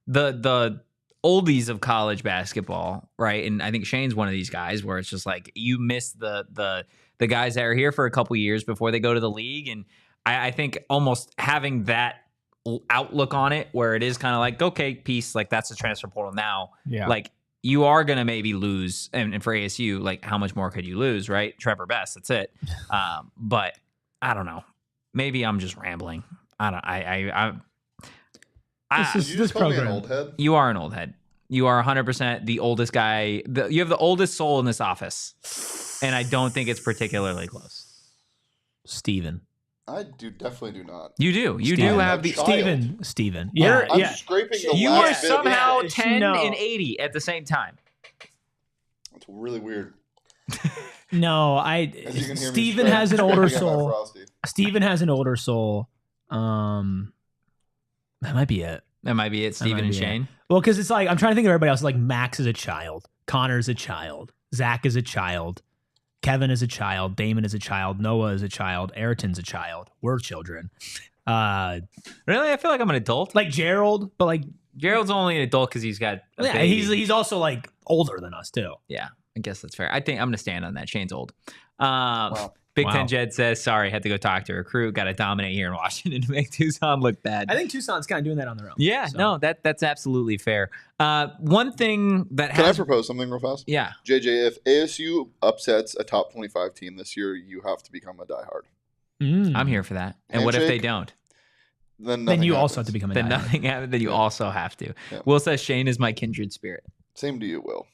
the oldies of college basketball, right? And I think Shane's one of these guys where it's just like you miss the guys that are here for a couple years before they go to the league. And I think almost having that outlook on it where it is kind of like, okay, peace, like that's the transfer portal now. Yeah. Like you are going to maybe lose. And for ASU, like how much more could you lose, right? Trevor Best, that's it. But I don't know. Maybe I'm just rambling. This program. Old head? You are an old head. You are 100% the oldest guy. You have the oldest soul in this office. And I don't think it's particularly close. Steven. I definitely do not. You do. You Steven. do have the... Steven. Yeah. I'm yeah. scraping the You last were bit. somehow Yeah, 10 no. and 80 at the same time. It's really weird. No, As you can hear me Steven scrape- has an older scraping at my soul. Frosty. Steven has an older soul. That might be it. That might be it, Steven might and be it. Shane. Well, because it's like I'm trying to think of everybody else. Like Max is a child, Connor's a child, Zach is a child, Kevin is a child, Damon is a child, Noah is a child, Ayrton's a child. We're children. Really? I feel like I'm an adult. Like Gerald, but like Gerald's only an adult because he's got a yeah, baby. he's also like older than us too. Yeah, I guess that's fair. I think I'm going to stand on that. Shane's old. Wow. Big Wow. Ten Jed says, sorry, had to go talk to a recruit. Got to dominate here in Washington to make Tucson look bad. I think Tucson's kind of doing that on their own. Yeah, so. no, that's absolutely fair. One thing that Can I has... propose something real fast? Yeah. JJ, if ASU upsets a top 25 team this year, you have to become a diehard. I'm here for that. And what if they don't? Then Then you nothing also have happens. to become a Then diehard. nothing happens. Then you also have to. Yeah. Will says Shane is my kindred spirit. Same to you, Will.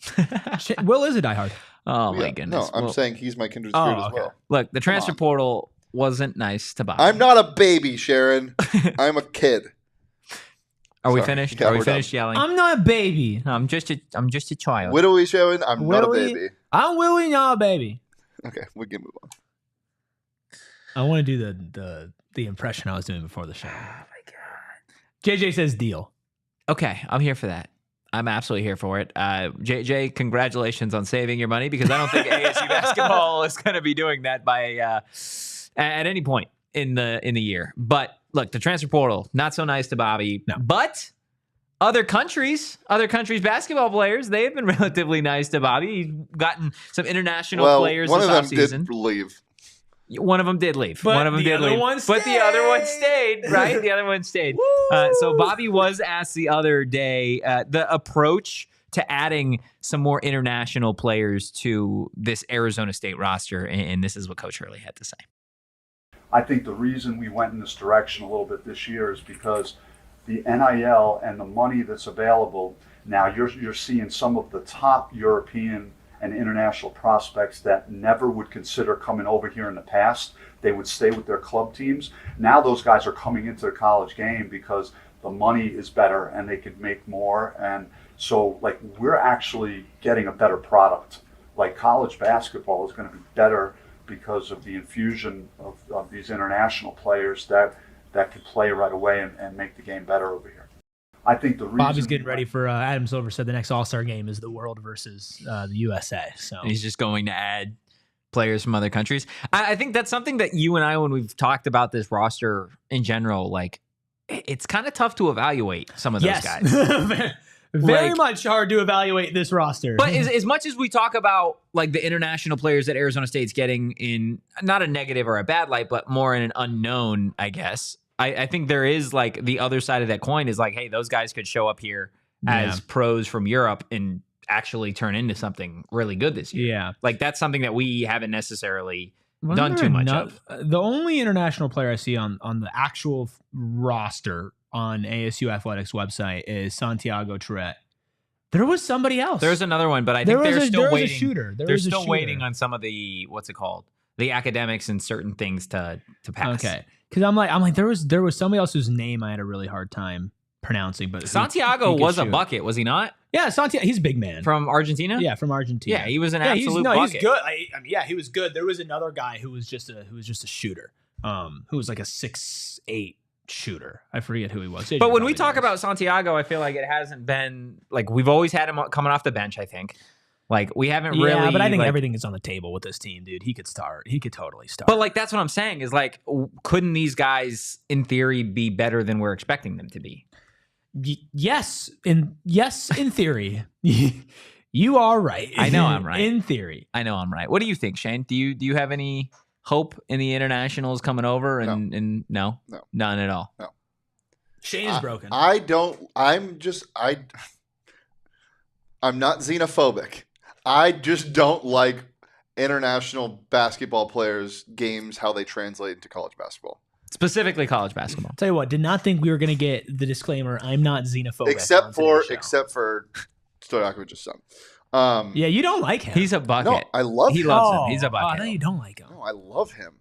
Will is a diehard. Oh my Yeah. goodness. No, I'm Well, saying he's my kindred spirit as okay. well. look, the transfer on. portal wasn't nice to buy. I'm not a baby, Sharon. I'm a kid. Are we Sorry. finished? Yeah, Are we we're finished yelling? I'm not a baby. I'm just a child. Widowy, Sharon. I'm not a Willie? baby. I'm Willie, not a baby. Okay, we can move on. I want to do the impression I was doing before the show. Oh my god. JJ says deal. Okay, I'm here for that. I'm absolutely here for it. JJ, congratulations on saving your money, because I don't think ASU basketball is going to be doing that by at any point in the year. But look, the transfer portal, not so nice to Bobby. No. But other countries' basketball players, they've been relatively nice to Bobby. He's gotten some international players one this of them offseason. did leave. One of them did leave. But One of them the did other leave. one But the other one stayed. stayed, right? The other one stayed. So Bobby was asked the other day the approach to adding some more international players to this Arizona State roster, and this is what Coach Hurley had to say. I think the reason we went in this direction a little bit this year is because the NIL and the money that's available now, you're seeing some of the top European and international prospects that never would consider coming over here in the past. They would stay with their club teams. Now those guys are coming into the college game because the money is better and they could make more. And so like we're actually getting a better product. Like college basketball is going to be better because of the infusion of these international players that could play right away and make the game better over here. I think the reason Bobby's getting ready for Adam Silver said the next All-Star game is the world versus the USA. So He's just going to add players from other countries. I think that's something that you and I, when we've talked about this roster in general, like it's kind of tough to evaluate some of those guys. Very Like- much hard to evaluate this roster. But as much as we talk about like the international players that Arizona State's getting in not a negative or a bad light, but more in an unknown, I guess, I think there is like the other side of that coin is like, hey, those guys could show up here as pros from Europe and actually turn into something really good this year. yeah. Like that's something that we haven't necessarily Wasn't done there too much ano- of. The only international player I see on the actual roster on ASU Athletics website is Santiago Tourette. There was somebody else. There's another one, but I There think was they're a- still there was a waiting. shooter. There They're was a still shooter. waiting on some of the what's it called? The academics and certain things to pass. Okay, because I'm like there was somebody else whose name I had a really hard time pronouncing, but Santiago he could was a shoot. bucket, was he not? Yeah, Santiago. He's a big man. from Argentina. Yeah, from Argentina. Yeah, he was an Yeah, absolute bucket. he's good. I mean, yeah, he was good. There was another guy who was just a shooter. Who was like a 6'8" shooter. I forget who he was. But when we talk about Santiago, I feel like it hasn't been like we've always had him coming off the bench. I think like we haven't really. Yeah, but I think like, everything is on the table with this team, dude. He could start. He could totally start. But like that's what I'm saying is like, couldn't these guys in theory be better than we're expecting them to be? Yes, in theory, you are right. I know I'm right. In theory, I know I'm right. What do you think, Shane? Do you have any hope in the internationals coming over? And no, none at all. No. Shane is broken. I don't. I'm not xenophobic. I just don't like international basketball players' games, how they translate into college basketball. Specifically college basketball. Tell you what, did not think we were going to get the disclaimer, I'm not xenophobic. Except for Stojakovic's son. Yeah, you don't like him. He's a bucket. No, I love him. He loves him. He's a Oh, bucket. no, you don't like him. No, I love him.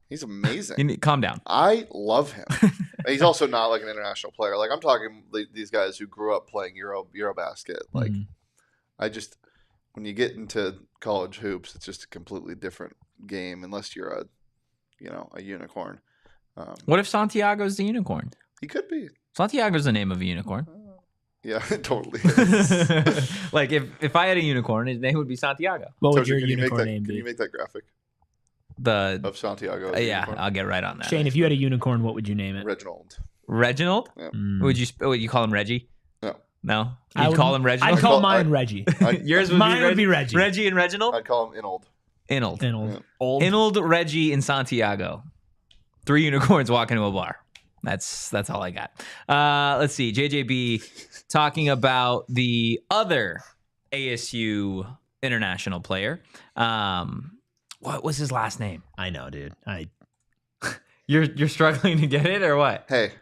He's amazing. Calm down. I love him. He's also not like an international player. Like I'm talking these guys who grew up playing Eurobasket. Like when you get into college hoops, it's just a completely different game unless you're a unicorn. What if Santiago's the unicorn? He could be. Santiago's the name of a unicorn. Yeah, it totally is. Like if I had a unicorn, his name would be Santiago. What would Toji, your can you make unicorn that- name Can be? you make that graphic Of Santiago? as a yeah, unicorn? I'll get right on that. Shane, if you had a unicorn, what would you name it? Reginald. Reginald? Yeah. Would you call him Reggie? No. No? I You'd would- call him Reginald? I'd call I'd- mine Reggie. Yours would Mine be would be Reggie. Reggie and Reginald? I'd call him Inold. Inold. Old. Yeah. Inold, Reggie, and Santiago. 3 unicorns walking to a bar. That's all I got. Let's see. JJB talking about the other ASU international player. What was his last name? I know, dude. You're struggling to get it or what? Hey,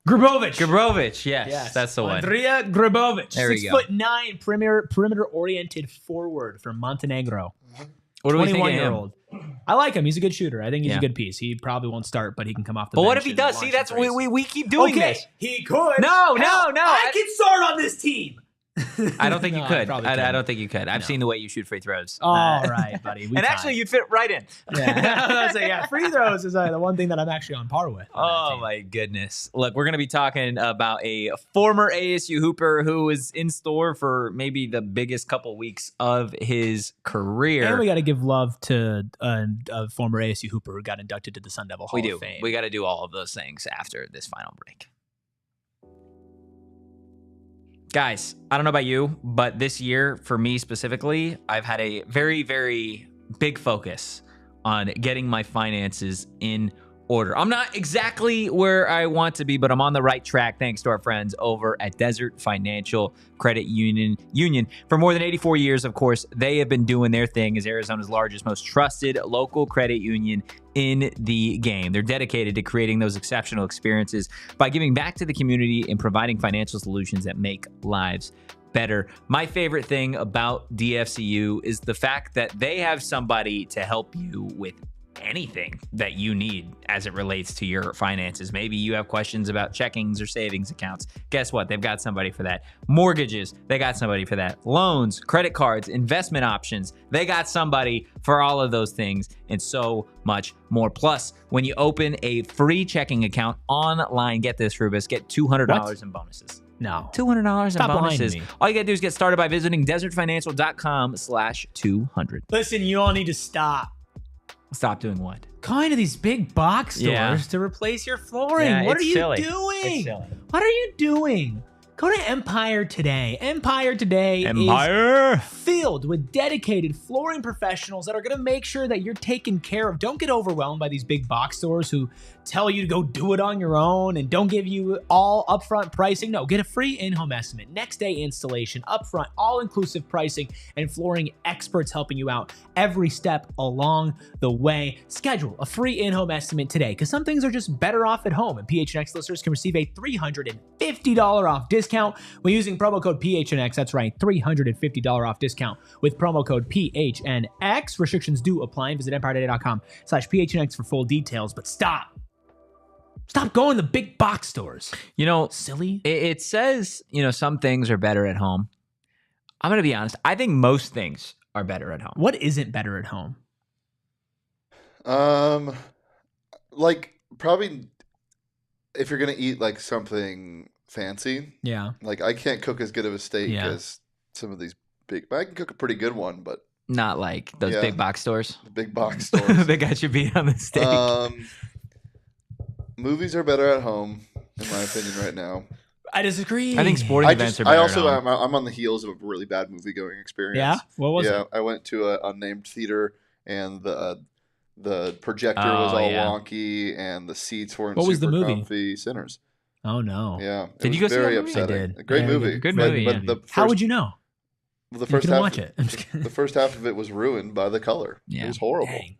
Grabovich. Gabrovich. Yes, that's the one. Andrea Grabovich. There we go. 6'9", perimeter-oriented forward from Montenegro. What do we think of him? 21-year-old. I like him. He's a good shooter. I think he's Yeah. a good piece. He probably won't start, but he can come off the But bench. what if he and does? launch See, that's some threes. we keep doing Okay, this. he could. No, Hell, no. I can start on this team. I don't think you No, could. probably I couldn't. don't think you could. I've No. seen the way you shoot free throws. All right, buddy. We And tied. actually, you'd fit right in. yeah, free throws is the one thing that I'm actually on par with. Oh my goodness. Look, we're going to be talking about a former ASU Hooper who is in store for maybe the biggest couple weeks of his career. And we got to give love to a former ASU Hooper who got inducted to the Sun Devil Hall We do. of Fame. We got to do all of those things after this final break. Guys, I don't know about you, but this year, for me specifically, I've had a very, very big focus on getting my finances in order. I'm not exactly where I want to be, but I'm on the right track thanks to our friends over at Desert Financial Credit Union. For more than 84 years, of course, they have been doing their thing as Arizona's largest, most trusted local credit union in the game. They're dedicated to creating those exceptional experiences by giving back to the community and providing financial solutions that make lives better. My favorite thing about DFCU is the fact that they have somebody to help you with anything that you need as it relates to your finances. Maybe you have questions about checkings or savings accounts. Guess what? They've got somebody for that. Mortgages, they got somebody for that. Loans, credit cards, investment options, they got somebody for all of those things and so much more. Plus, when you open a free checking account online, get this, Rubus, get $200 in bonuses. No. $200 Stop in lying bonuses. to me. All you gotta do is get started by visiting desertfinancial.com/200. Listen, you all need to stop Stop doing what? going to these big box stores Yeah. to replace your flooring. Yeah, what are it's you silly. doing? It's silly. What are you doing? Go to Empire Today. Empire Today is Empire. filled with dedicated flooring professionals that are going to make sure that you're taken care of. Don't get overwhelmed by these big box stores who tell you to go do it on your own and don't give you all upfront pricing. No, get a free in-home estimate, next day installation, upfront, all-inclusive pricing, and flooring experts helping you out every step along the way. Schedule a free in-home estimate today because some things are just better off at home, and PHNX listeners can receive a $350 off discount when using promo code PHNX. That's right, $350 off discount with promo code PHNX. Restrictions do apply. Visit EmpireToday.com/PHNX for full details, but stop going to big box stores. You know, Silly. it says, some things are better at home. I'm going to be honest. I think most things are better at home. What isn't better at home? Like probably if you're gonna eat like something fancy. Yeah. Like I can't cook as good of a steak Yeah. as some of these big. But I can cook a pretty good one, but Not like those Yeah. big box stores. the big box stores. They got you beat on the steak. Movies are better at home, in my opinion, right now. I disagree. I think sporting events are better I also at home. I'm on the heels of a really bad movie going experience. Yeah. What was it? I went to an unnamed theater, and the projector was Oh, all yeah. wonky, and the seats weren't What was the super movie? comfy. Sinners. Oh no. Yeah. It Did was you go see very that movie? I upsetting. did. A great Yeah, movie. good but- movie, But yeah. the How first- would you know? The You first couldn't half. watch it. I'm just kidding. The first half of it was ruined by the color. Yeah. It was horrible. Dang.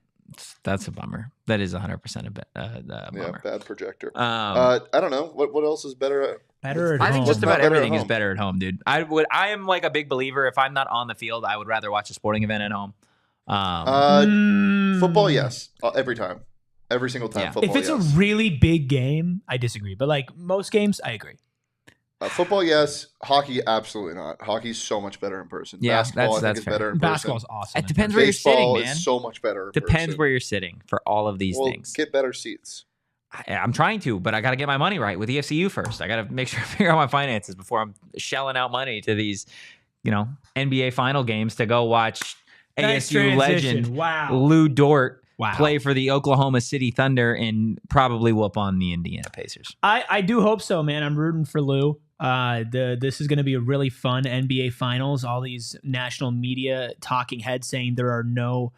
That's a bummer. That is 100% a Yeah, bummer. bad projector. Um, I don't know what else is better. Better at I home. think just Not about better at everything is home. better at home, dude. I am like a big believer. If I'm not on the field, I would rather watch a sporting event at home. Football, yes, every time, every single time. Yeah. Football, If it's yes. a really big game, I disagree. But like most games, I agree. Football, yes. Hockey, absolutely not. Hockey's so much better in person. Yeah, Basketball, I that's think is fair. better in person. Basketball's awesome. It depends where you're Baseball sitting, man. is so much better. In Depends person. where you're sitting for all of these Well, things. get better seats. I'm trying to, but I got to get my money right with EFCU first. I got to make sure I figure out my finances before I'm shelling out money to these, NBA final games to go watch Nice ASU transition. legend Wow. Lou Dort Wow. play for the Oklahoma City Thunder and probably whoop on the Indiana Pacers. I do hope so, man. I'm rooting for Lou. This is going to be a really fun NBA Finals. All these national media talking heads saying there are no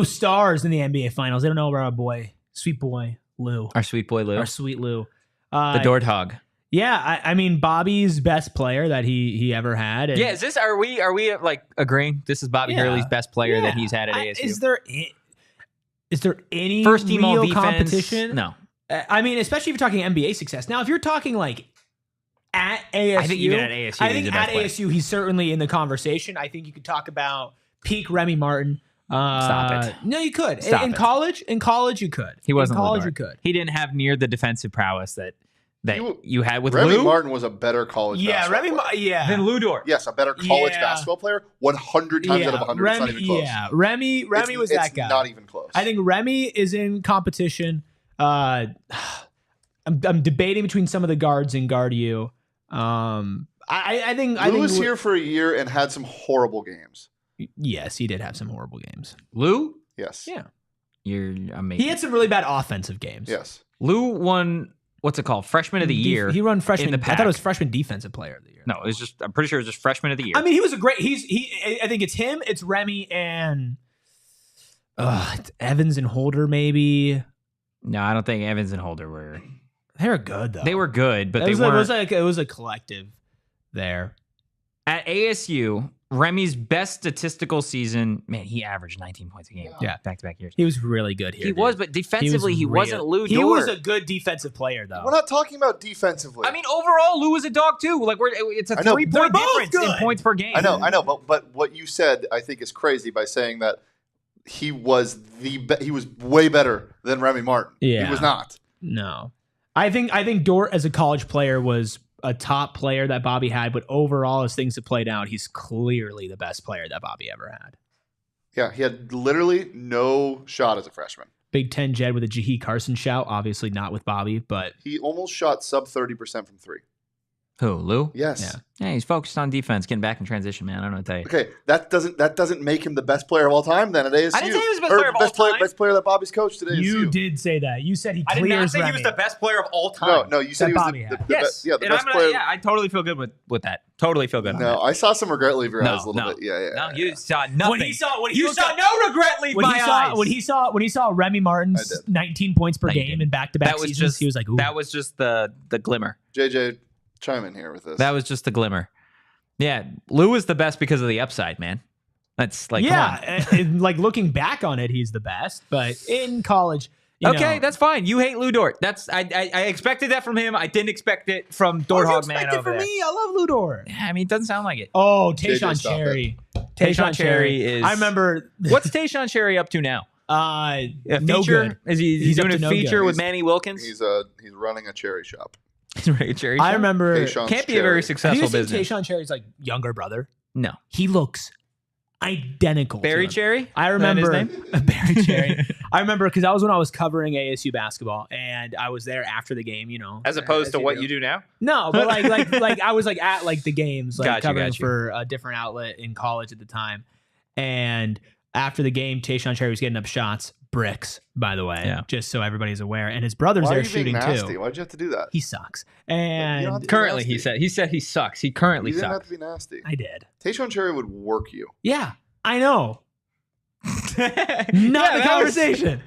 stars in the NBA Finals. They don't know about our boy, sweet boy Lou, Our sweet boy Lou, our sweet Lou. the Dort Hog. Yeah, I mean Bobby's best player that he ever had. And Yeah, are we like agreeing? This is Bobby Yeah. Hurley's best player that Yeah. he's had at ASU. Is there any First team all real defense? competition? No, I mean, especially if you're talking NBA success. Now, if you're talking like at ASU, I think even at ASU, I he's think the best at player. ASU he's certainly in the conversation. I think you could talk about peak Remy Martin. Stop it. No, you could. Stop in it. college, you could. he wasn't. in college. Lou You Dort. could. He didn't have near the defensive prowess that You- you had with Remy Lou. Martin was a better college. Yeah, basketball Remy. player. Yeah. Than Lou Dort. Yes, a better college Yeah. basketball player. 100 times out of 100. It's not even close. Yeah, Remy It's- was it's that guy. Not even close. I think Remy is in competition. I'm debating between some of the guards in guard you. I think Lou was here for a year and had some horrible games. Yes, he did have some horrible games. Lou, Yes. Yeah, you're amazing. he had some really bad offensive games. Yes. Lou won. What's it called? Freshman of the year. He run freshman. in the I thought it was pack. freshman defensive player of the year. No, it was just. I'm pretty sure it was just freshman of the year. I mean he was a great. I think it's him. It's Remy and it's Evans and Holder maybe. no, I don't think Evans and Holder were. They were good though. They were good, but It they was, weren't. it was a collective there. At ASU, Remy's best statistical season, man, he averaged 19 points a game. Yeah. Back-to-back years. He was really good here. He dude. was, but defensively, he wasn't Lou Dort. He was a good defensive player though. We're not talking about defensively. I mean, overall, Lou was a dog too. Like it's a I know. 3-point They're both difference in good. points per game. I know, but what you said, I think, is crazy by saying that he was he was way better than Remy Martin. Yeah. He was not. No, I think Dort as a college player was a top player that Bobby had, but overall, as things have played out, he's clearly the best player that Bobby ever had. Yeah, he had literally no shot as a freshman. Big Ten Jed with a Jahi Carson shout, obviously not with Bobby, but He almost shot sub 30% from three. Who, Lou? Yes. Yeah. Yeah, he's focused on defense, getting back in transition, man. I don't know what to tell you. Okay, that doesn't make him the best player of all time. Then at ASU, I didn't say he was the best Or player of all time. Best player that Bobby's coached at ASU. you did say that. You said he I clears did not say Remy. he was the best player of all time. No, you said That he was Bobby the had. Yes. the and best player. Yeah, I totally feel good with that. Totally feel good. on No, that. I saw some regret leave your No, eyes a little no. bit. Yeah. No, you saw nothing. You saw no regret leave when my he eyes. saw Remy Martin's I did. 19 points per No, you game didn't. in back-to-back That was seasons, just he was like, ooh. that was just the glimmer. JJ, chime in here with this. That was just the glimmer. Yeah, Lou was the best because of the upside, man. That's like, come on. and, like looking back on it, he's the best. But in college, you Okay, know, that's fine. You hate Lou Dort. That's I expected that from him. I didn't expect it from Dort Hog Man over from there. me. I love Lou Dort. Yeah, I mean, it doesn't sound like it. Oh, JJ, Tayshaun stop Cherry. Tayshaun Cherry is. I remember. What's Tayshaun Cherry up to now? A No feature. good. Is he He's doing up a to no feature good. with Manny Wilkins? he's running a cherry shop. He's running a cherry I shop? remember. Tayshaun's Can't be a very Cherry. Have you successful seen business. Tayshaun Cherry's like younger brother? No. He looks identical. Berry to him. Cherry? I Is that his remember Berry Cherry. I remember because that was when I was covering ASU basketball, and I was there after the game. As opposed to what you do now? No, but like I was like at like the games, like covering Gotcha. for a different outlet in college at the time. And after the game, Tayshaun Cherry was getting up shots, bricks, by the way, just so everybody's aware. And his brother's there shooting too. Why'd you have to do that? He sucks. And Currently, he said he sucks. He currently you didn't sucks. have to be nasty. I did. Tayshaun Cherry would work you. Yeah, I know. Not the conversation.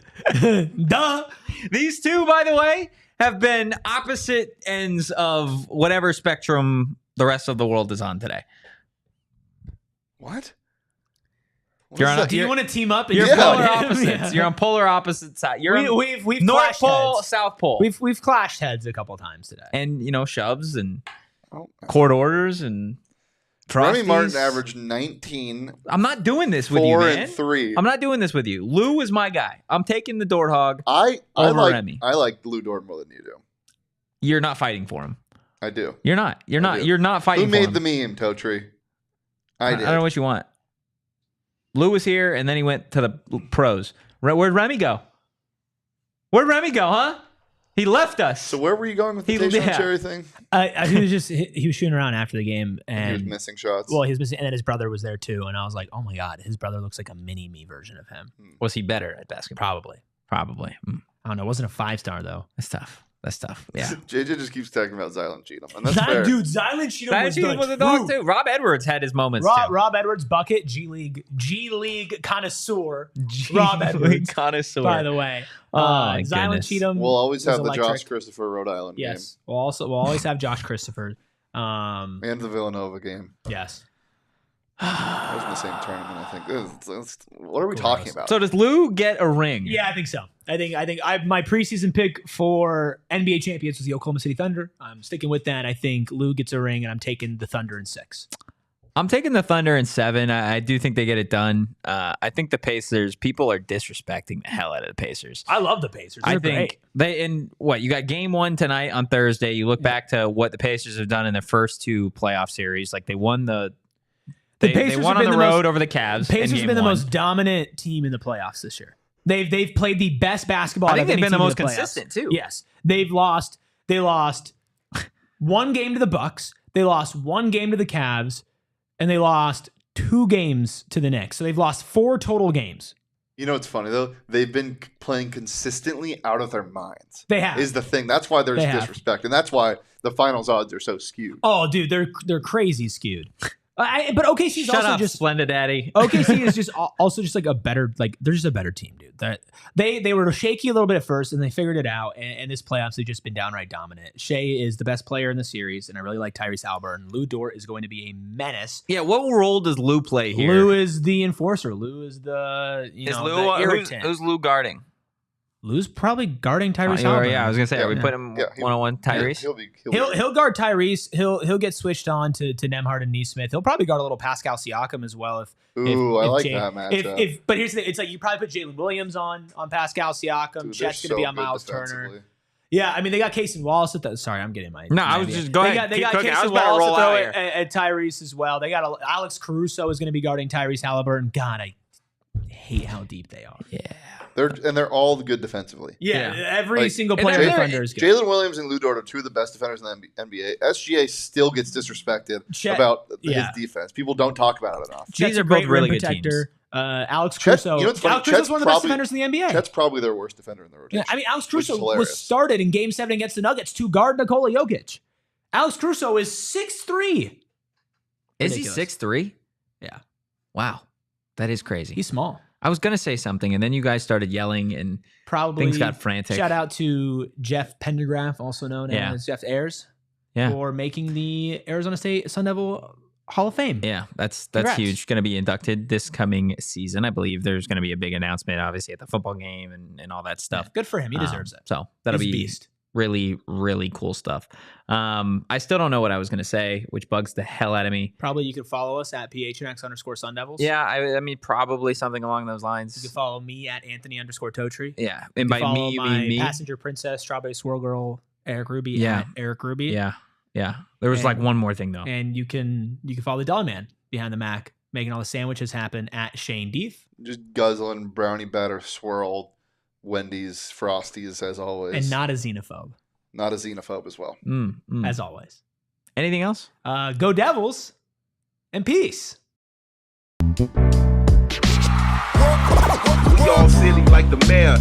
Duh. These two, by the way, have been opposite ends of whatever spectrum the rest of the world is on today. What? Do you want to team up? And you're just polar go- opposites. Yeah. You're on polar opposite sides. You're We've North clashed Pole, heads. South Pole. We've clashed heads a couple times today. And shoves and Oh. court orders and Remy Frosties. Martin averaged 19, I'm not doing this with 4, you, man. and 3. I'm not doing this with you. Lou is my guy. I'm taking the Dort Hog. I over like Remy. I like Lou Dort more than you do. You're not fighting for him. I do. You're not. You're I not. do. You're not fighting Who for made him. the meme, Totri? I I did. don't know what you want. Lou was here, and then he went to the pros. Where'd Remy go? Where'd Remy go, huh? He left us. So where were you going with the He- Tayshaun yeah. Cherry thing? He was shooting around after the game, He was and missing shots. well, he was missing, and then his brother was there too, and I was like, oh my god, his brother looks like a mini me version of him. Was he better at basketball? Probably. I don't know. It wasn't a 5-star though. That's tough. Yeah. JJ just keeps talking about Zylan Cheatham, and that's fair. Dude, Zylan Cheatham was a dog too. Rob Edwards had his moments too. Rob Edwards bucket G League connoisseur. Rob Edwards connoisseur. by the way. my Zylan goodness. Cheatham. We'll always was have the Josh electric. Christopher Rhode Island Yes. We'll always have Josh Christopher. game and the Villanova game. Yes. That was in the same tournament, I think. What are we talking about? So does Lou get a ring? Yeah, I think so. I think my preseason pick for NBA champions was the Oklahoma City Thunder. I'm sticking with that. I think Lou gets a ring, and I'm taking the Thunder in 6. I'm taking the Thunder in 7. I do think they get it done. I think the Pacers, people are disrespecting the hell out of the Pacers. I love the Pacers. I They're think great. you got game 1 tonight on Thursday. You look back to what the Pacers have done in their first 2 playoff series. Like they won they Pacers won have on been the the road most- over the Cavs. Pacers in have game been the 1. most dominant team in the playoffs this year. They've played the best basketball. I think out of they've any been the team in most playoffs. consistent too. Yes, they lost 1 game to the Bucks. They lost 1 game to the Cavs, and they lost 2 games to the Knicks. So they've lost 4 total games. You know what's funny though? They've been playing consistently out of their minds. They have. Is the thing. That's why there's They have. disrespect, and that's why the finals odds are so skewed. Oh, dude, they're crazy skewed. But OKC's Shut also up, just Splendid Daddy. OKC is just also just like a better, like they're just a better team, dude. That they were shaky a little bit at first, and they figured it out. And this playoffs, they've just been downright dominant. Shea is the best player in the series, and I really like Tyrese Halliburton. Lou Dort is going to be a menace. Yeah, what role does Lou play here? Lou is the enforcer. Lou is the the irritant. Who's Lou guarding? Lou's probably guarding Tyrese Halliburton. Yeah, I was gonna say, Yeah. are we put him Yeah, one-on-one Tyrese? He'll guard Tyrese. He'll get switched on to Nembhard and Neesmith. He'll probably guard a little Pascal Siakam as well. Ooh, I like that matchup. But here's the thing: it's like you probably put Jalen Williams on Pascal Siakam. Dude, Chet's they're going to be so on good Miles defensively. Turner. Yeah, I mean they got Casey Wallace. Sorry, I'm getting my. No, I was just go ahead. They Keep got cooking. I Casey was about to Wallace roll to throw out here. at Tyrese as well. They got Alex Caruso is going to be guarding Tyrese Halliburton. God, I hate how deep they are. Yeah. They're all good defensively. Yeah, Yeah. every Like, single and player they're- defender is good. Jalen Williams and Lou Dort are 2 of the best defenders in the NBA. SGA still gets disrespected about his defense. People don't talk about it enough. Chet's These are a great both really rim good protector. Alex Chet- Caruso. you know what's funny? Alex Caruso's Chet's one of the best probably- defenders in the NBA. Chet's probably their worst defender in the rotation. Yeah, I mean, Alex which is Caruso hilarious. was started in Game 7 against the Nuggets to guard Nikola Jokic. Alex Caruso is 6'3". Is he Ridiculous. 6'3"? Yeah. Wow. That is crazy. He's small. I was going to say something, and then you guys started yelling, and Probably things got frantic. Shout out to Jeff Pendergraph, also known as Jeff Ayers, for making the Arizona State Sun Devil Hall of Fame. Yeah, that's Congrats. huge. Going to be inducted this coming season. I believe there's going to be a big announcement, obviously, at the football game and all that stuff. Yeah, good for him. He deserves it. So that'll He's a be beast. really, really cool stuff. I still don't know what I was going to say, which bugs the hell out of me. Probably you can follow us at PHNX_Sun Devils. Yeah, I mean, probably something along those lines. You can follow me at Anthony_Totri. Yeah, You and can by follow me, you my mean me. passenger princess, strawberry swirl girl, Eric Ruby. Yeah. At Eric Ruby. Yeah. There was And- like one more thing though. And you can follow the Dollar Man behind the Mac, making all the sandwiches happen at Shane Deef. Just guzzling brownie batter swirl, Wendy's, Frosties as always. And not a xenophobe. Not a xenophobe as well. As always. Anything else? Go Devils and peace. We all silly like the mayor.